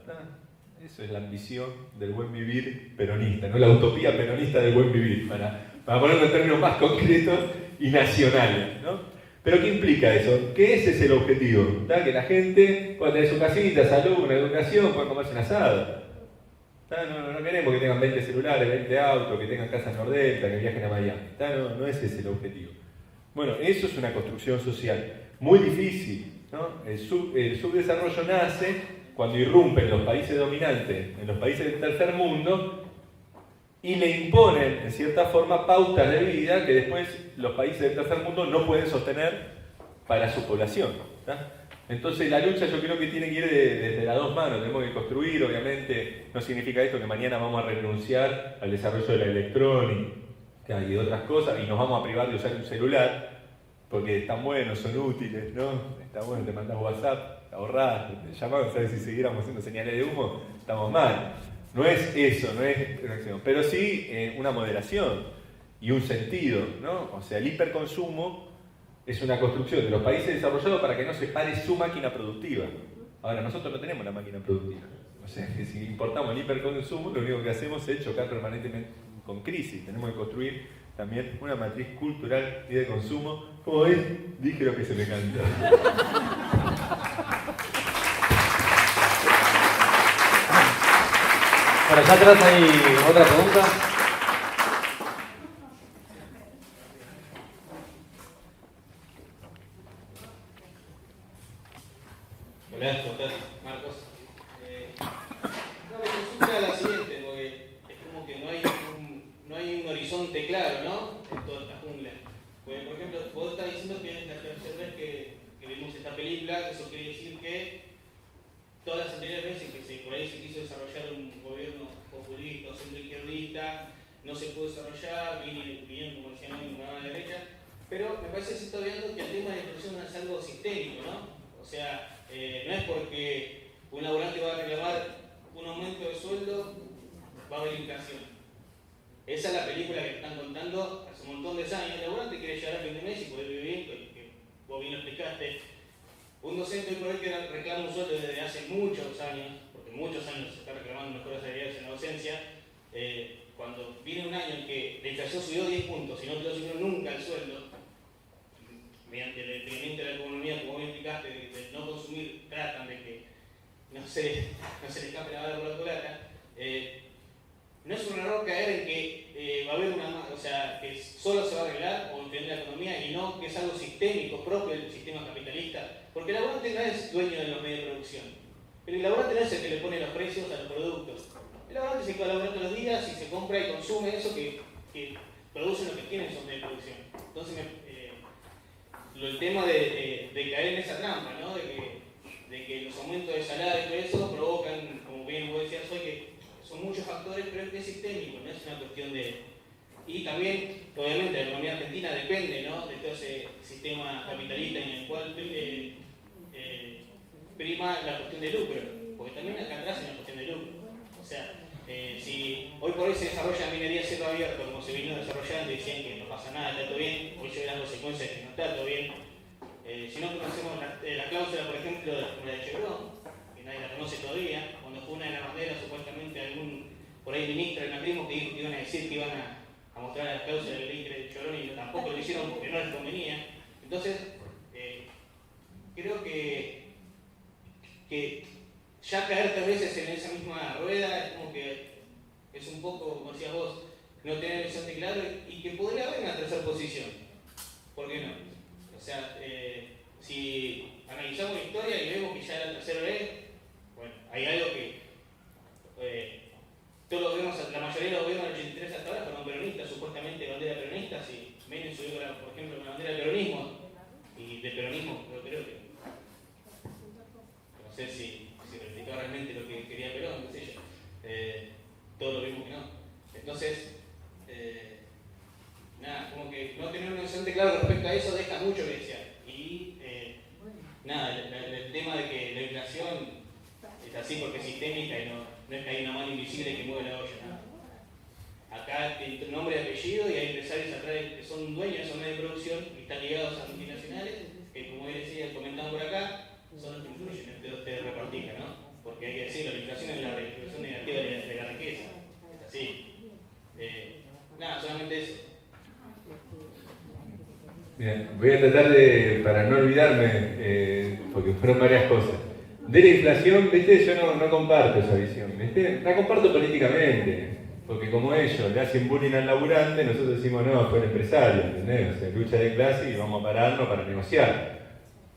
Eso es la ambición del buen vivir peronista, no la utopía peronista del buen vivir, para ponerlo en términos más concretos y nacionales, ¿no? Pero ¿qué implica eso? Que ese es el objetivo, ¿tá? Que la gente pueda tener su casita, salud, una educación, pueda comerse un asado. No queremos que tengan 20 celulares, 20 autos, que tengan casas Nordelta, que viajen a Miami. No es ese el objetivo. Bueno, eso es una construcción social muy difícil, ¿no? El subdesarrollo nace cuando irrumpen los países dominantes en los países del tercer mundo y le imponen, en cierta forma, pautas de vida que después los países del tercer mundo no pueden sostener para su población, ¿tá? Entonces la lucha yo creo que tiene que ir desde las dos manos, tenemos que construir, obviamente no significa esto que mañana vamos a renunciar al desarrollo de la electrónica y de otras cosas y nos vamos a privar de usar un celular porque están buenos, son útiles, ¿no? Está bueno, te mandas WhatsApp, te ahorrás, te llamás, sabes si siguiéramos haciendo señales de humo, estamos mal. No es eso, no es acción, pero sí una moderación y un sentido, ¿no? O sea, el hiperconsumo es una construcción de los países desarrollados para que no se pare su máquina productiva. Ahora, nosotros no tenemos la máquina productiva. O sea, que si importamos el hiperconsumo, lo único que hacemos es chocar permanentemente con crisis. Tenemos que construir también una matriz cultural y de consumo. Como ven, dije lo que se me cantó. Por allá atrás hay otra pregunta. Hola, ¿cómo estás, Marcos? La consulta es la siguiente, porque es como que no hay un horizonte claro, ¿no? En toda esta jungla. Porque, por ejemplo, vos estás diciendo que es la tercera vez que vimos esta película, eso quiere decir que todas las anteriores veces que por ahí se quiso desarrollar un gobierno populista o centroizquierdista, no se pudo desarrollar, vinieron, como decían hoy, a la derecha, pero me parece que se está viendo que el tema de la inflación es algo sistémico, ¿no? O sea, no es porque un laburante va a reclamar un aumento de sueldo, va a haber inflación. Esa es la película que están contando hace un montón de años. El laburante quiere llegar a fin de mes y poder vivir, que vos bien lo explicaste. Un docente por ahí que reclama un sueldo desde hace muchos años, porque muchos años se está reclamando mejoras salariales en la docencia, cuando viene un año en que la inflación subió 10 puntos y no te lo subió nunca el sueldo, mediante el detenimiento de la economía, como bien explicaste, de no consumir, tratan de que no se le escape la bala por la culata. No es un error caer en que va a haber o sea, que solo se va a arreglar o entender la economía y no que es algo sistémico propio del sistema capitalista, porque el laburante no es dueño de los medios de producción. Pero el laburante no es el que le pone los precios a los productos. El laburante se colabora todos los días y se compra y consume eso que producen lo que tienen esos medios de producción. Entonces, el tema de caer en esa trampa, ¿no? De que los aumentos de salario y todo eso provocan, como bien vos decías hoy, que son muchos factores, pero es sistémico, no es una cuestión de... Y también, obviamente, la economía argentina depende, ¿no?, de todo ese sistema capitalista en el cual prima la cuestión de lucro, porque también acá atrás hay una cuestión de lucro. O sea, si hoy por hoy se desarrolla minería a cielo abierto, como se vino desarrollando y decían que no pasa nada, está todo bien, hoy se ven las consecuencias de que no está todo bien. Si no conocemos la cláusula, por ejemplo, de la de Chevron, que nadie la conoce todavía, cuando fue una de las banderas, supuestamente algún por ahí ministro del macrismo que dijo que iban a decir que iban a mostrar las cláusulas de la ley de Chevron y tampoco lo hicieron porque no les convenía. Entonces, creo que ya caer tal veces en esa misma rueda es como que es un poco, como decías vos, no tener visión de claro y que podría haber una tercera posición. ¿Por qué no? O sea, si analizamos la historia y vemos que ya la tercera vez, bueno, hay algo que todos los gobiernos, la mayoría de los gobiernos del 83 hasta ahora fueron peronistas, supuestamente bandera peronistas, y Menem subió, por ejemplo, una bandera de peronismo, y de peronismo creo que no sé si replicaba realmente lo que quería Perón, qué sé yo. Todos lo vimos que no. Entonces, nada, como que no tener un horizonte claro respecto a eso deja mucho que desear. Y nada, el tema de que la inflación es así porque es sistémica y no es que hay una mano invisible que mueve la olla, ¿no? Acá hay nombre y apellido y hay empresarios atrás que son dueños de esos medios de producción y están ligados a multinacionales que, como decía, comentando por acá, son los que influyen en este repartija, ¿no? Porque hay que decirlo, la inflación es la redistribución negativa de la riqueza. Es así. Nada, solamente eso. Bien, voy a tratar de, para no olvidarme, porque fueron varias cosas. De la inflación, ¿viste? Yo no comparto esa visión, ¿viste? La comparto políticamente, porque como ellos le hacen bullying al laburante, nosotros decimos, no, fue el empresario, ¿entendés? O sea, lucha de clase y vamos a pararnos para negociar.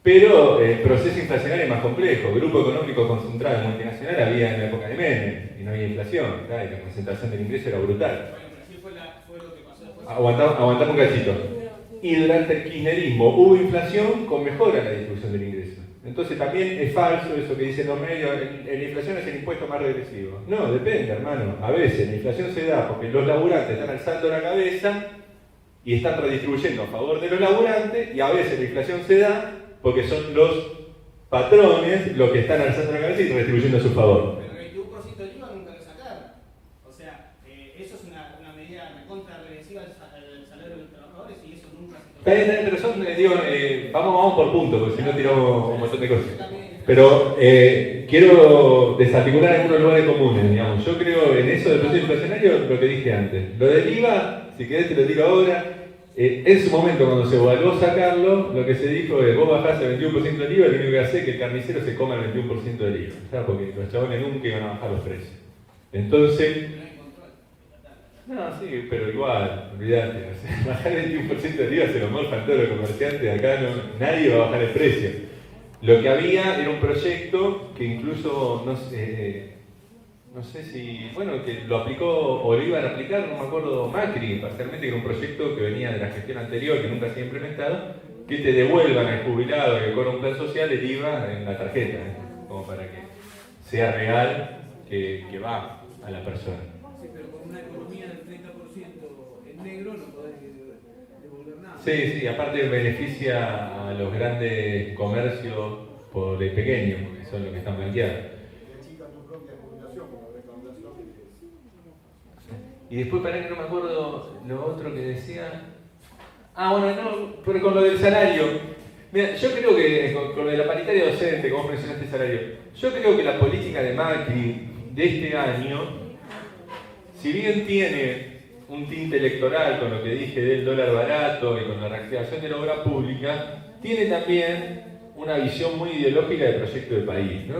Pero el proceso inflacionario es más complejo. El grupo económico concentrado en multinacional había en la época de Menem y no había inflación, ¿tá? Y la concentración del ingreso era brutal. Bueno, pero sí fue lo que pasó después. Aguantamos un cachito. Y durante el kirchnerismo hubo inflación con mejora en la distribución del ingreso. Entonces también es falso eso que dicen los medios, la inflación es el impuesto más regresivo. No, depende, hermano. A veces la inflación se da porque los laburantes están alzando la cabeza y están redistribuyendo a favor de los laburantes, y a veces la inflación se da porque son los patrones los que están alzando la cabeza y redistribuyendo a su favor. Pero el 21% del IVA nunca lo sacaron. O sea, eso es una medida recontra regresiva al salario de los trabajadores y eso nunca se tocó. Está bien, pero son, vamos por puntos, porque si no tiramos un montón de cosas. Pero quiero desarticular algunos lugares comunes, digamos. Yo creo en eso del proceso inflacionario, lo que dije antes. Lo del IVA, si querés te lo digo ahora. En su momento, cuando se evaluó sacarlo, lo que se dijo es: vos bajás el 21% del IVA, lo único que hace es que el carnicero se coma el 21% del IVA, ¿sabes? Porque los chabones nunca iban a bajar los precios. Entonces, no, sí, pero igual, olvidate, o sea, bajar el 21% del IVA se lo morfan todos los comerciantes, acá nadie va a bajar el precio. Lo que había era un proyecto que incluso, no sé si, bueno, que lo aplicó o lo iban a aplicar, no me acuerdo, Macri, parcialmente, que era un proyecto que venía de la gestión anterior, que nunca se ha implementado, que te devuelvan al jubilado que cobra un plan social el IVA en la tarjeta, como para que sea real que va a la persona. Sí, pero con una economía del 30% negro no podés devolver nada. Sí, sí, aparte beneficia a los grandes comercios por el pequeño, porque son los que están blanqueados. Y después, para que no me acuerdo lo otro que decía. Ah, bueno, no, pero con lo del salario. Mira, yo creo que con lo de la paritaria docente, como mencionaste el salario, yo creo que la política de Macri de este año, si bien tiene un tinte electoral con lo que dije del dólar barato y con la reactivación de la obra pública, tiene también una visión muy ideológica del proyecto de país, ¿no?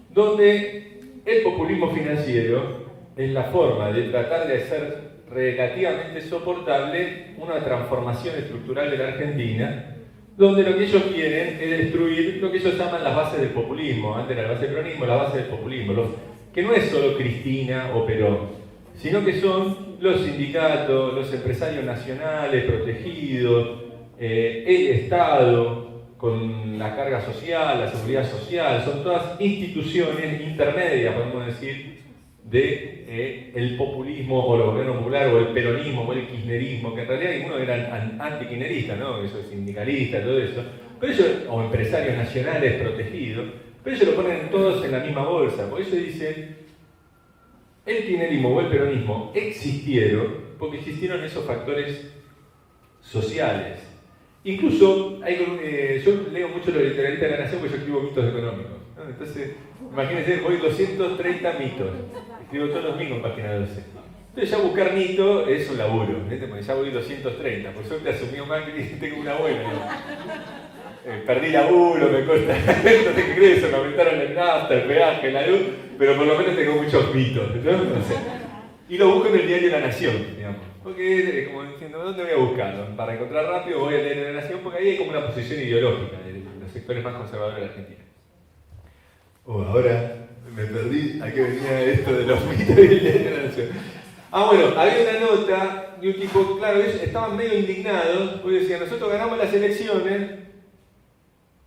Donde el populismo financiero es la forma de tratar de hacer relativamente soportable una transformación estructural de la Argentina, donde lo que ellos quieren es destruir lo que ellos llaman las bases del populismo. Antes era la base del peronismo, la base del populismo, que no es solo Cristina o Perón, sino que son los sindicatos, los empresarios nacionales protegidos, el Estado con la carga social, la seguridad social, son todas instituciones intermedias, podemos decir, de el populismo o el gobierno popular o el peronismo o el kirchnerismo, que en realidad algunos eran anti-kirchneristas, ¿no? Esos sindicalistas, todo eso, pero ellos, o empresarios nacionales protegidos, pero ellos lo ponen todos en la misma bolsa. Por eso dicen, el kirchnerismo o el peronismo existieron porque existieron esos factores sociales. Incluso, yo leo mucho los literalistas de la Nación porque yo escribo mitos económicos, ¿no? Entonces, imagínense, voy 230 mitos. Escribo todos los mismos en página 12. Entonces ya buscar mito es un laburo, ¿viste? Porque ya voy 230. Por suerte asumió Macri y tengo una buena, ¿no? Perdí laburo, me cuesta no tengo ingreso, me aumentaron el nafta, el peaje, la luz, pero por lo menos tengo muchos mitos, ¿no? O sea, y lo busco en el diario La Nación, digamos. Porque es como diciendo, ¿dónde voy a buscarlo? Para encontrar rápido voy al diario La Nación, porque ahí hay como una posición ideológica de los sectores más conservadores de la Argentina. Ahora me perdí, ¿a qué venía esto de los mitos del diario La Nación? Ah, bueno, había una nota de un tipo, claro, ellos estaban medio indignados, porque decían, nosotros ganamos las elecciones,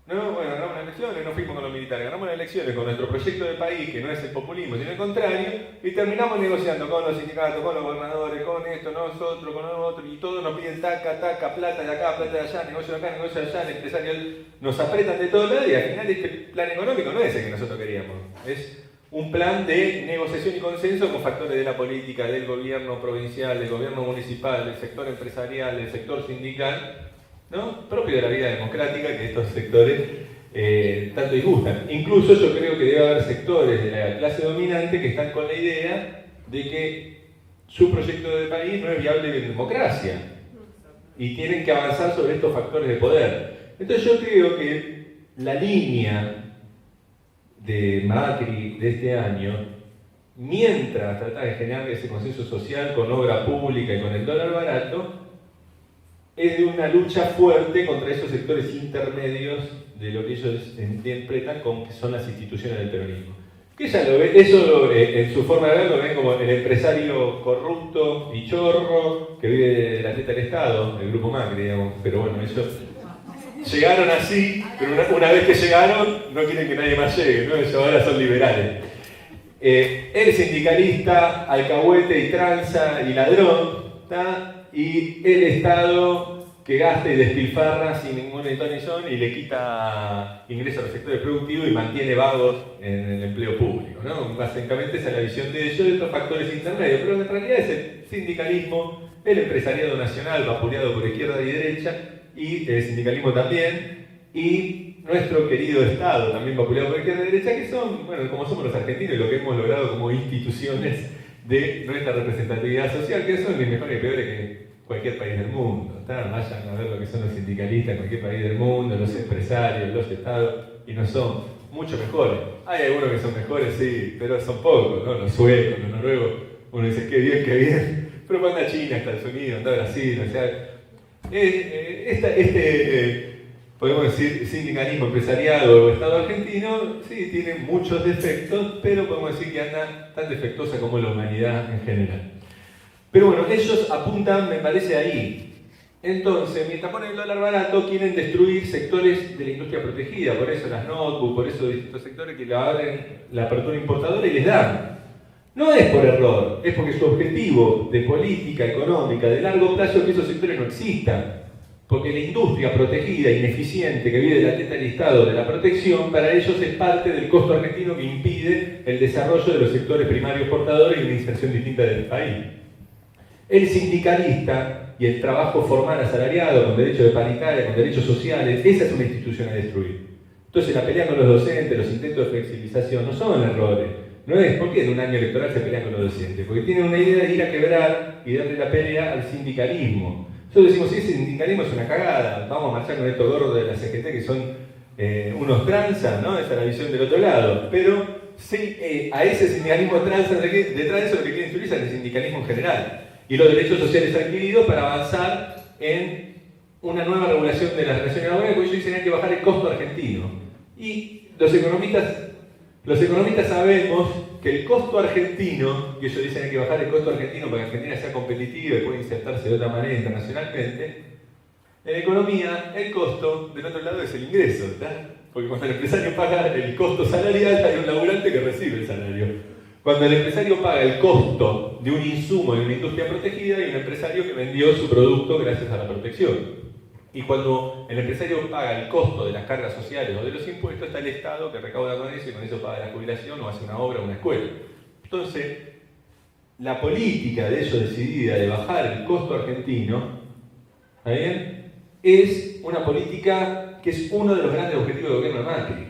¿no? Bueno, ganamos las elecciones, no fuimos con los militares, ganamos las elecciones con nuestro proyecto de país, que no es el populismo, sino el contrario, y terminamos negociando con los sindicatos, con los gobernadores, con esto, nosotros, con lo otro, y todos nos piden taca, plata de acá, plata de allá, negocio de acá, negocio de allá, el empresario nos apretan de todo lado, y al final este plan económico no es el que nosotros queríamos, es un plan de negociación y consenso con factores de la política, del gobierno provincial, del gobierno municipal, del sector empresarial, del sector sindical, ¿no? Propio de la vida democrática que estos sectores tanto disgustan. Incluso yo creo que debe haber sectores de la clase dominante que están con la idea de que su proyecto de país no es viable en democracia y tienen que avanzar sobre estos factores de poder. Entonces yo creo que la línea de Macri de este año, mientras trata de generar ese consenso social con obra pública y con el dólar barato, es de una lucha fuerte contra esos sectores intermedios de lo que ellos interpretan como que son las instituciones del peronismo. Que ya lo ven, eso en su forma de ver lo ven como el empresario corrupto y chorro que vive de la teta del Estado, el grupo Macri, digamos. Pero bueno, ellos llegaron así, pero una vez que llegaron no quieren que nadie más llegue, ¿no? Ellos ahora son liberales. El sindicalista, alcahuete y tranza y ladrón, ¿tá? Y el Estado que gasta y despilfarra sin ningún ton ni son y le quita ingresos a los sectores productivos y mantiene vagos en el empleo público, ¿no? Básicamente esa es la visión de ellos, de estos factores intermedios, pero en realidad es el sindicalismo, el empresariado nacional vapuleado por izquierda y derecha, y el sindicalismo también, y nuestro querido Estado también vapuleado por izquierda y derecha, que son, bueno, como somos los argentinos y lo que hemos logrado como instituciones de nuestra representatividad social, que son ni mejores ni peores que cualquier país del mundo. Vayan a ver lo que son los sindicalistas en cualquier país del mundo, los empresarios, los estados, y no son mucho mejores. Hay algunos que son mejores, sí, pero son pocos, ¿no? Los suecos, los noruegos, uno dice qué bien, pero cuando anda China, Estados Unidos, anda Brasil, o sea, podemos decir, sindicalismo empresariado o Estado argentino, sí, tiene muchos defectos, pero podemos decir que anda tan defectuosa como la humanidad en general. Pero bueno, ellos apuntan, me parece, ahí. Entonces, mientras ponen el dólar barato, quieren destruir sectores de la industria protegida, por eso las notebooks, por eso distintos sectores que le abren la apertura importadora y les dan. No es por error, es porque su objetivo de política económica de largo plazo es que esos sectores no existan. Porque la industria protegida, ineficiente, que vive de la teta del Estado, de la protección, para ellos es parte del costo argentino que impide el desarrollo de los sectores primarios portadores y una inserción distinta del país. El sindicalista y el trabajo formal asalariado, con derecho de paritaria, con derechos sociales, esa es una institución a destruir. Entonces la pelea con los docentes, los intentos de flexibilización, no son errores. No es porque en un año electoral se pelean con los docentes, porque tienen una idea de ir a quebrar y darle la pelea al sindicalismo. Nosotros decimos, sí, ese sindicalismo es una cagada, vamos a marchar con estos gordos de la CGT que son unos tranzas, ¿no? Esa es la visión del otro lado. Pero sí, a ese sindicalismo tranza, detrás de eso lo que quieren destruir es el sindicalismo en general. Y los derechos sociales adquiridos para avanzar en una nueva regulación de las relaciones laborales, porque ellos dicen que hay que bajar el costo argentino. Y los economistas sabemos que el costo argentino, que ellos dicen que hay que bajar el costo argentino para que Argentina sea competitiva y pueda insertarse de otra manera internacionalmente, en economía el costo del otro lado es el ingreso, ¿verdad? Porque cuando el empresario paga el costo salarial hay un laburante que recibe el salario. Cuando el empresario paga el costo de un insumo de una industria protegida hay un empresario que vendió su producto gracias a la protección. Y cuando el empresario paga el costo de las cargas sociales o de los impuestos, está el Estado que recauda con eso y con eso paga la jubilación o hace una obra o una escuela. Entonces, la política de ellos decidida de bajar el costo argentino, ¿está bien?, es una política que es uno de los grandes objetivos del gobierno de Macri.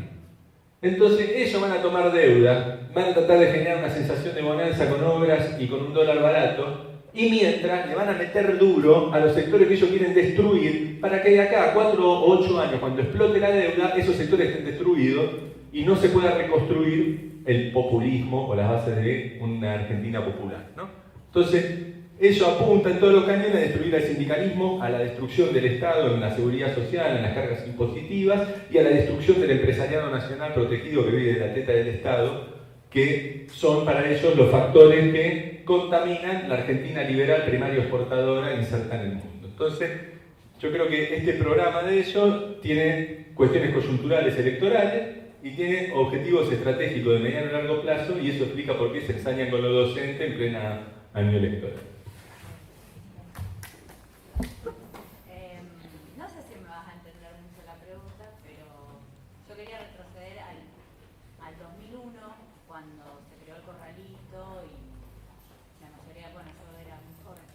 Entonces, ellos van a tomar deuda, van a tratar de generar una sensación de bonanza con obras y con un dólar barato, y mientras le van a meter duro a los sectores que ellos quieren destruir para que de acá a 4 o 8 años, cuando explote la deuda, esos sectores estén destruidos y no se pueda reconstruir el populismo o las bases de una Argentina popular, ¿no? Entonces, ellos apuntan todos los cañones a destruir al sindicalismo, a la destrucción del Estado en la seguridad social, en las cargas impositivas y a la destrucción del empresariado nacional protegido que vive de la teta del Estado, que son para ellos los factores que contaminan la Argentina liberal, primaria exportadora, inserta en el mundo. Entonces, yo creo que este programa de ellos tiene cuestiones coyunturales electorales y tiene objetivos estratégicos de mediano y largo plazo, y eso explica por qué se ensañan con los docentes en plena año electoral. No sé si me vas a entender mucho la pregunta, pero yo quería retroceder al 2001, cuando se creó el corralito y la mayoría, bueno, yo era muy joven,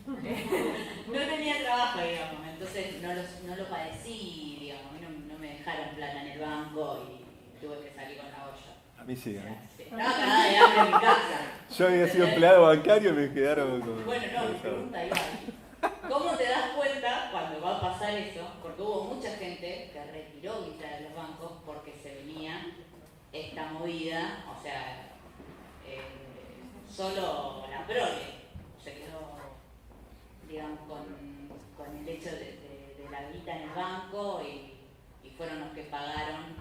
no tenía trabajo, digamos, entonces no lo padecí, digamos, no me dejaron plata en el banco y tuve que salir con la olla. A mí sí, ¿eh? Estaba cagada de hambre en mi casa. Yo había sido empleado bancario y me quedaron con... Bueno, no, mi pregunta igual. ¿Cómo te das cuenta cuando va a pasar eso? Porque hubo mucha gente que retiró guita de los bancos porque se venía esta movida, o sea, solo la prole se quedó, digamos, con el hecho de la guita en el banco y fueron los que pagaron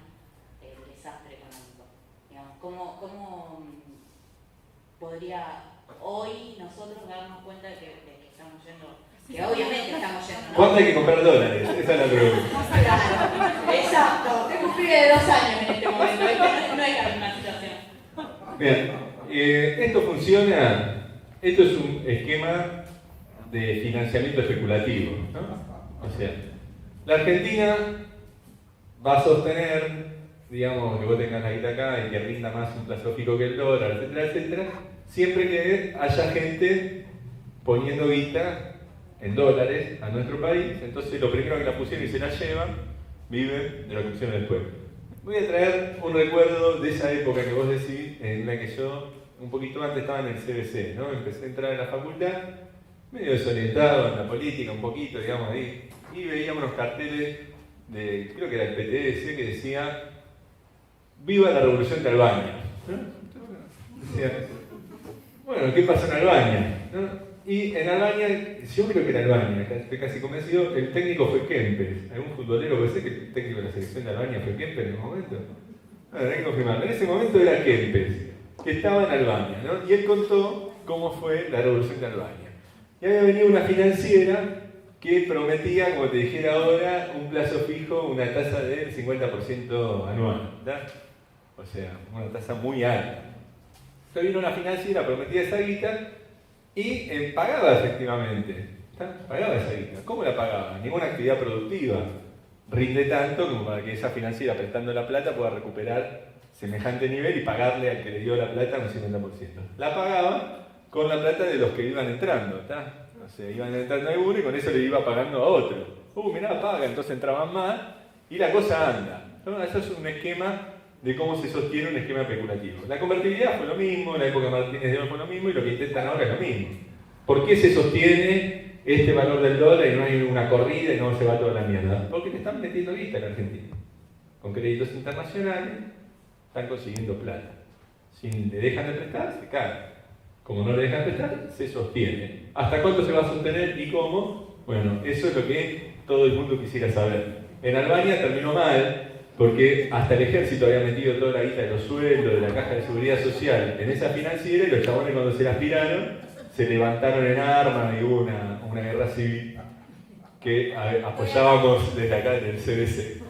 el desastre económico. Digamos, ¿cómo podría hoy nosotros darnos cuenta de que estamos yendo? Que obviamente estamos yendo, ¿no? ¿Cuánto hay que comprar dólares? Esa es la pregunta. Claro, exacto. Tengo un pibe de 2 años en este momento. No es la misma situación. Bien, esto funciona, esto es un esquema de financiamiento especulativo, ¿no? O sea, la Argentina va a sostener, digamos, que vos tengas la guita acá y que rinda más un plazo fijo que el dólar, etcétera, etcétera, siempre que haya gente poniendo guita en dólares a nuestro país. Entonces lo primero que la pusieron y se la llevan, viven de lo que pusieron después. Voy a traer un recuerdo de esa época que vos decís, en la que yo un poquito antes estaba en el CBC, ¿no? Empecé a entrar en la facultad, medio desorientado en la política, un poquito, digamos, ahí, y veía unos carteles de, creo que era el PTS, que decía "Viva la Revolución de Albania", ¿no? Decía, bueno, ¿qué pasó en Albania? ¿No? Y en Albania, yo creo que en Albania, estoy casi convencido, el técnico fue Kempes. ¿Algún futbolero puede ser que el técnico de la selección de Albania fue Kempes en ese momento? Bueno, hay que confirmarlo. En ese momento era Kempes, que estaba en Albania, ¿no? Y él contó cómo fue la Revolución de Albania. Y había venido una financiera que prometía, como te dijera ahora, un plazo fijo, una tasa del 50% anual, ¿verdad? O sea, una tasa muy alta. Entonces vino una financiera, prometía esa guita y pagaba efectivamente. Pagaba esa guita. ¿Cómo la pagaba? Ninguna actividad productiva rinde tanto como para que esa financiera prestando la plata pueda recuperar semejante nivel y pagarle al que le dio la plata un 50%. La pagaba con la plata de los que iban entrando, ¿está? O sea, iban entrando alguno y con eso le iba pagando a otro. Mirá, paga, entonces entraban más y la cosa anda. ¿No? Eso es un esquema de cómo se sostiene un esquema especulativo. La convertibilidad fue lo mismo, la época de Martínez de Oro fue lo mismo y lo que intentan ahora es lo mismo. ¿Por qué se sostiene este valor del dólar y no hay una corrida y no se va toda la mierda? Porque le están metiendo guita en Argentina. Con créditos internacionales están consiguiendo plata. Si le dejan de prestar, se cae. Como no le dejan de prestar, se sostiene. ¿Hasta cuánto se va a sostener y cómo? Bueno, eso es lo que todo el mundo quisiera saber. En Albania terminó mal, porque hasta el ejército había metido toda la guita de los sueldos, de la caja de seguridad social en esa financiera y los chabones cuando se la aspiraron se levantaron en armas y hubo una guerra civil que apoyábamos desde acá, desde el CBC.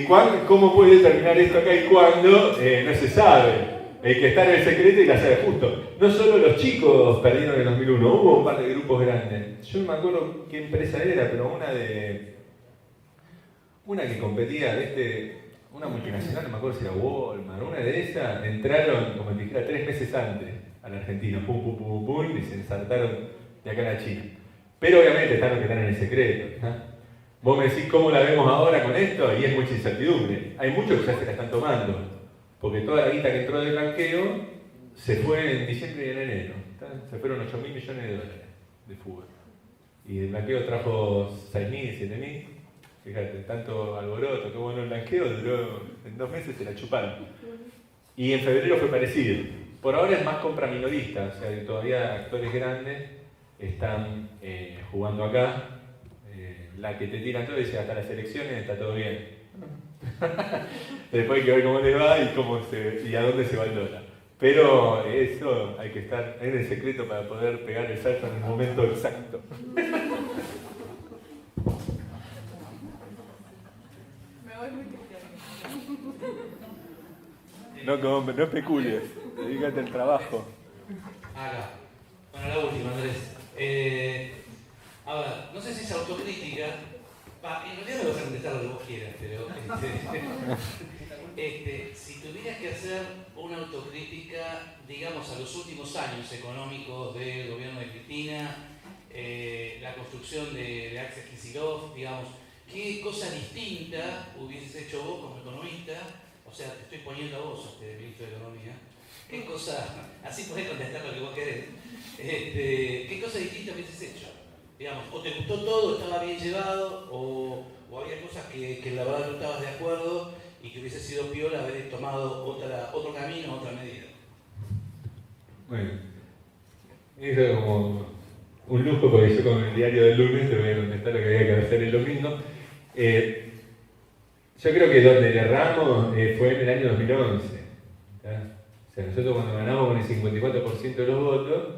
Bueno, ¿cómo puede terminar esto acá y cuándo? No se sabe. Hay que estar en el secreto y la sabe justo. No solo los chicos perdieron en el 2001, hubo un par de grupos grandes. Yo no me acuerdo qué empresa era, pero una que competía, una multinacional, no me acuerdo si era Walmart, una de esas, entraron, como te dijera, 3 meses antes a la Argentina, pum, pum, pum, pum, y se ensartaron de acá a la China. Pero obviamente están los que están en el secreto, ¿no? Vos me decís cómo la vemos ahora con esto, y es mucha incertidumbre. Hay muchos que ya se la están tomando. Porque toda la guita que entró del blanqueo se fue en diciembre y en enero. Se fueron 8.000 millones de dólares de fuga. Y el blanqueo trajo 6.000, 7.000. Fíjate, tanto alboroto, qué bueno el blanqueo, duró en 2 meses se la chuparon. Y en febrero fue parecido. Por ahora es más compra minorista, o sea que todavía actores grandes están jugando acá. La que te tiran todo y dice hasta las elecciones está todo bien. Después hay que ver cómo les va y a dónde se va el dólar. Pero eso hay que estar en el secreto para poder pegar el salto en el momento exacto. No especules, dedícate al trabajo. Acá. Bueno, la última, Andrés. A ver, no sé si es autocrítica. En realidad me vas a contestar lo que vos quieras, pero si tuvieras que hacer una autocrítica, digamos, a los últimos años económicos del gobierno de Cristina, la construcción de Axel Kicillof, digamos, ¿qué cosa distinta hubieses hecho vos como economista? O sea, te estoy poniendo a vos, ministro de Economía. ¿Qué cosa, así podés contestar lo que vos querés, qué cosa distinta hubieses hecho? Digamos, o te gustó todo, estaba bien llevado, o había cosas que la verdad no estabas de acuerdo y que hubiese sido piola haber tomado otro camino, otra medida. Bueno, eso es como un lujo porque yo con el diario del lunes te voy a contestar lo que había que hacer el domingo. Yo creo que donde le erramos fue en el año 2011. O sea, nosotros cuando ganamos con el 54% de los votos,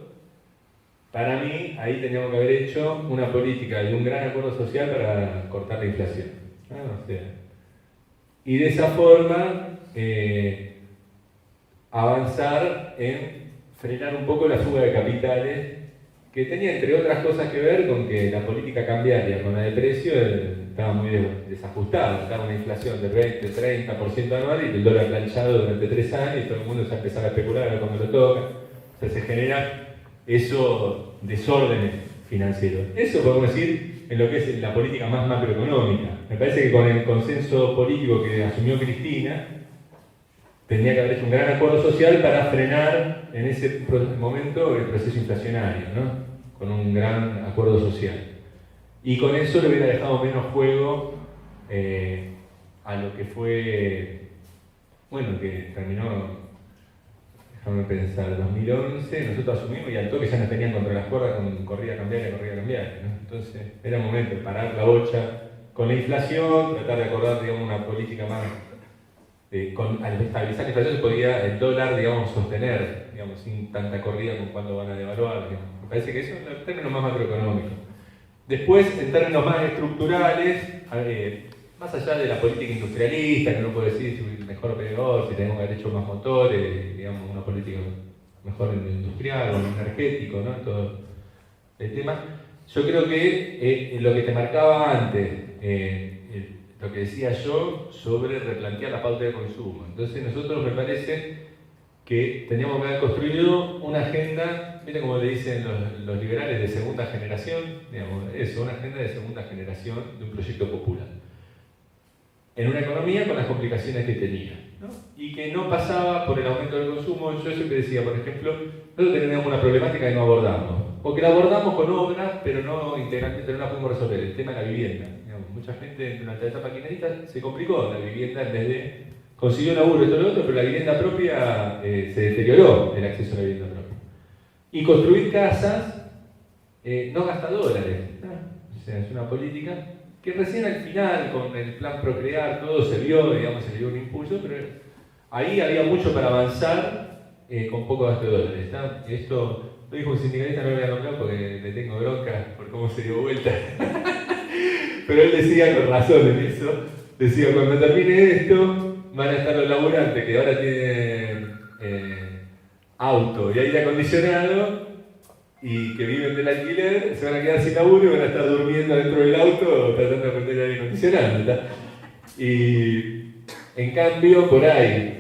para mí, ahí teníamos que haber hecho una política de un gran acuerdo social para cortar la inflación. O sea, y de esa forma avanzar en frenar un poco la fuga de capitales, que tenía entre otras cosas que ver con que la política cambiaria con la de precios estaba muy desajustada. Estaba una inflación del 20-30% anual y el dólar planchado durante 3 años y todo el mundo se empezaba a especular a ver cuando lo toca. O sea, se genera eso, desórdenes financieros. Eso podemos decir en lo que es la política más macroeconómica. Me parece que con el consenso político que asumió Cristina, tendría que haber hecho un gran acuerdo social para frenar en ese momento el proceso inflacionario, ¿no? Con un gran acuerdo social. Y con eso le hubiera dejado menos juego a lo que fue, bueno, que terminó. Déjame pensar, 2011 nosotros asumimos y al toque ya nos tenían contra las cuerdas con corrida cambiaria, ¿no? Entonces era momento de parar la bocha con la inflación, tratar de acordar, digamos, una política más, al estabilizar la inflación se podía el dólar, digamos, sostener, digamos, sin tanta corrida con cuándo van a devaluar, digamos. Me parece que eso es en términos más macroeconómicos. Después, en términos más estructurales, más allá de la política industrialista, que uno puede decir si mejor o peor, si tenemos que haber hecho más motores, digamos, una política mejor en lo industrial o en lo energético, ¿no? Todo el tema. Yo creo que lo que te marcaba antes, lo que decía yo sobre replantear la pauta de consumo. Entonces nosotros me parece que teníamos que haber construido una agenda, miren como le dicen los liberales, de segunda generación, digamos, eso, una agenda de segunda generación de un proyecto popular. En una economía con las complicaciones que tenía, ¿no? Y que no pasaba por el aumento del consumo. Yo siempre decía, por ejemplo, nosotros teníamos una problemática que no abordamos, o que la abordamos con obras, pero no integralmente, no la pudimos resolver, el tema de la vivienda. Digamos, mucha gente durante la etapa kirchnerista se complicó la vivienda en vez de consiguió laburo y todo lo otro, pero la vivienda propia se deterioró, el acceso a la vivienda propia. Y construir casas no gasta dólares, ¿no? O sea, es una política que recién al final, con el plan Procrear, todo se vio, digamos, se dio un impulso, pero ahí había mucho para avanzar con poco gasto de dólares, ¿está? Esto lo dijo un sindicalista, no lo voy a nombrar porque le tengo bronca por cómo se dio vuelta, pero él decía con razón en eso, decía, cuando termine esto, van a estar los laburantes que ahora tienen auto y aire acondicionado y que viven del alquiler, se van a quedar sin laburo y van a estar durmiendo dentro del auto tratando de prender el aire acondicionado, ¿está? Y en cambio, por ahí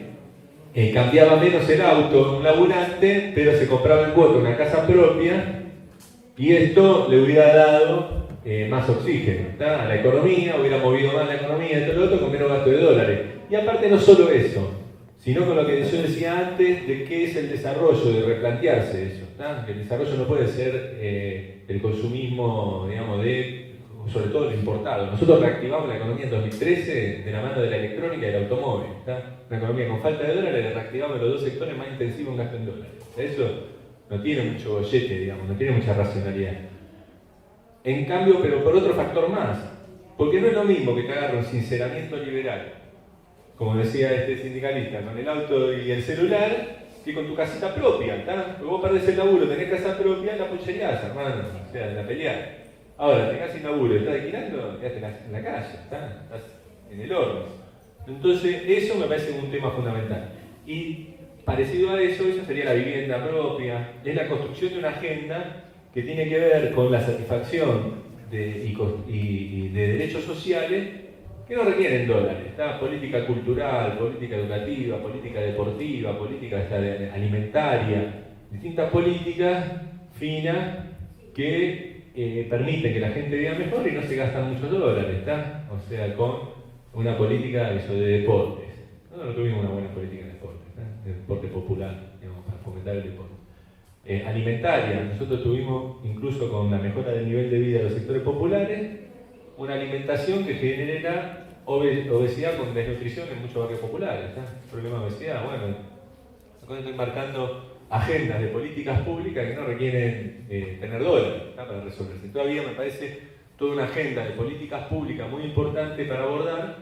cambiaba menos el auto un laburante, pero se compraba en cuota una casa propia y esto le hubiera dado más oxígeno, ¿está? A la economía, hubiera movido más la economía y todo lo otro con menos gasto de dólares. Y aparte no solo eso, sino con lo que yo decía antes de qué es el desarrollo, de replantearse eso, ¿tá? Que el desarrollo no puede ser el consumismo, digamos, sobre todo lo importado. Nosotros reactivamos la economía en 2013 de la mano de la electrónica y del automóvil, ¿tá? Una economía con falta de dólares, reactivamos los dos sectores más intensivos en gasto en dólares. Eso no tiene mucho bollete, digamos, no tiene mucha racionalidad. En cambio, pero por otro factor más, porque no es lo mismo que te agarre un sinceramiento liberal, como decía este sindicalista, con el auto y el celular, que con tu casita propia, ¿está? Porque vos perdés el laburo, tenés casa propia, la pucherías, hermano, o sea, la pelea. Ahora, te quedás sin laburo, estás alquilando, quedaste en la calle, ¿está? Estás en el horno. Entonces, eso me parece un tema fundamental. Y parecido a eso, eso sería la vivienda propia, es la construcción de una agenda que tiene que ver con la satisfacción y de derechos sociales que no requieren dólares, ¿está? Política cultural, política educativa, política deportiva, política alimentaria, distintas políticas finas que permiten que la gente viva mejor y no se gastan muchos dólares, ¿está? O sea, con una política de deportes. Nosotros no tuvimos una buena política de deportes, ¿está? De deporte popular, digamos, para fomentar el deporte. Alimentaria, nosotros tuvimos, incluso con la mejora del nivel de vida de los sectores populares, una alimentación que genera obesidad con desnutrición en muchos barrios populares, ¿está? Problema de obesidad, bueno, acá estoy marcando agendas de políticas públicas que no requieren tener dólares, ¿está? Para resolverse. Todavía me parece toda una agenda de políticas públicas muy importante para abordar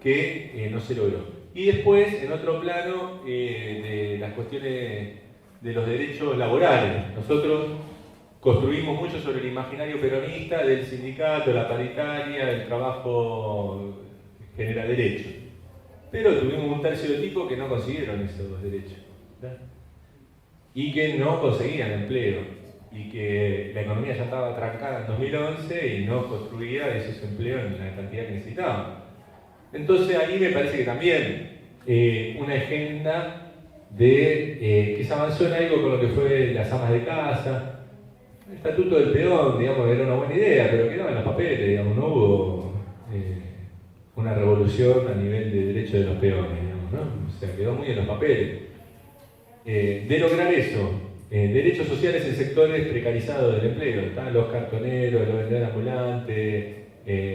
que no se logró. Y después, en otro plano, de las cuestiones de los derechos laborales. Nosotros construimos mucho sobre el imaginario peronista del sindicato, la paritaria, el trabajo genera derechos. Pero tuvimos un tercio de tipos que no consiguieron esos derechos, ¿verdad? Y que no conseguían empleo. Y que la economía ya estaba trancada en 2011 y no construía esos empleos en la cantidad que necesitaban. Entonces ahí me parece que también una agenda que se avanzó en algo con lo que fue las amas de casa. El estatuto del peón, digamos, era una buena idea, pero quedaba en los papeles, digamos, no hubo una revolución a nivel de derechos de los peones, digamos, ¿no? O sea, quedó muy en los papeles. De lograr eso, derechos sociales en sectores precarizados del empleo, están los cartoneros, los vendedores ambulantes,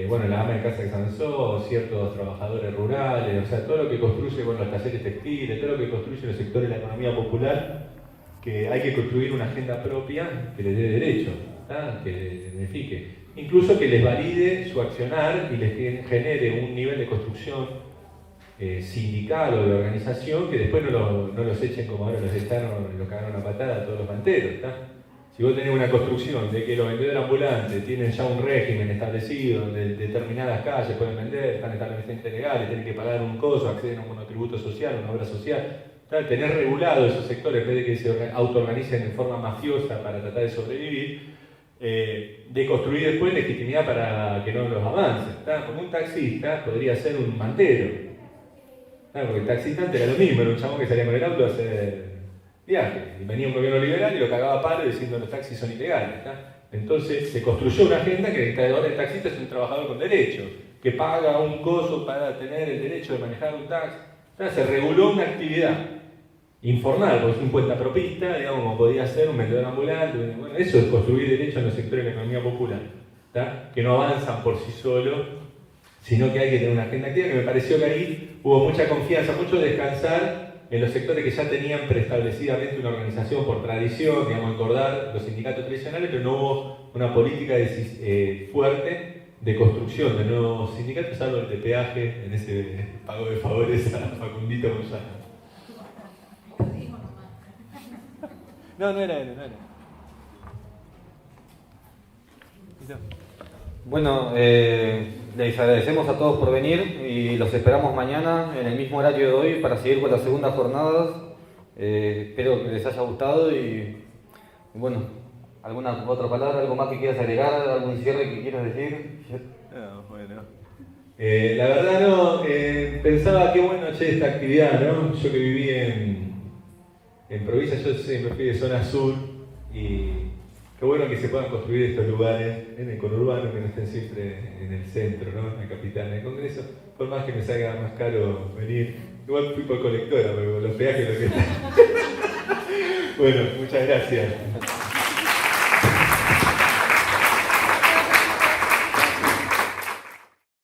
bueno, la ama de casa que se avanzó, ciertos trabajadores rurales, o sea, todo lo que construye, bueno, los talleres textiles, todo lo que construye los sectores de la economía popular, que hay que construir una agenda propia que les dé derecho, ¿tá? Que les beneficie. Incluso que les valide su accionar y les genere un nivel de construcción sindical o de organización que después no los echen como ahora los echaron y los cagaron a patada a todos los manteros, ¿tá? Si vos tenés una construcción de que los vendedores ambulantes tienen ya un régimen establecido, donde determinadas calles pueden vender, están establecimientos legales, tienen que pagar un costo, acceden a un monotributo social, una obra social, tener regulado esos sectores en vez de que se autoorganicen en forma mafiosa para tratar de sobrevivir, de construir después legitimidad para que no los avancen. Como un taxista podría ser un mantero, porque el taxista antes era lo mismo, era un chabón que salía con el auto a hacer viajes, y venía un gobierno liberal y lo cagaba a palo diciendo los taxis son ilegales. Entonces se construyó una agenda que ahora el taxista es un trabajador con derechos, que paga un costo para tener el derecho de manejar un taxi. Se reguló una actividad informal, porque es un cuentapropista, digamos, como podía ser un vendedor ambulante. Bueno, eso es construir derechos en los sectores de la economía popular, que no avanzan por sí solos, sino que hay que tener una agenda activa, que me pareció que ahí hubo mucha confianza, mucho descansar en los sectores que ya tenían preestablecidamente una organización por tradición, digamos, acordar los sindicatos tradicionales, pero no hubo una política fuerte de construcción de nuevos sindicatos, salvo el de peaje en ese pago de favores a Facundito González. No era él, no era. Bueno, les agradecemos a todos por venir y los esperamos mañana en el mismo horario de hoy para seguir con las segundas jornadas. Espero que les haya gustado y bueno, ¿alguna otra palabra, algo más que quieras agregar, algún cierre que quieras decir? No, bueno. La verdad no, pensaba qué bueno esta actividad, ¿no? Yo que viví en provincia, yo siempre fui de zona sur y qué bueno que se puedan construir estos lugares en el conurbano, que no estén siempre en el centro, ¿no? En la capital, en el Congreso. Por más que me salga más caro venir, igual fui por colectora, pero los peajes lo que... Bueno, muchas gracias.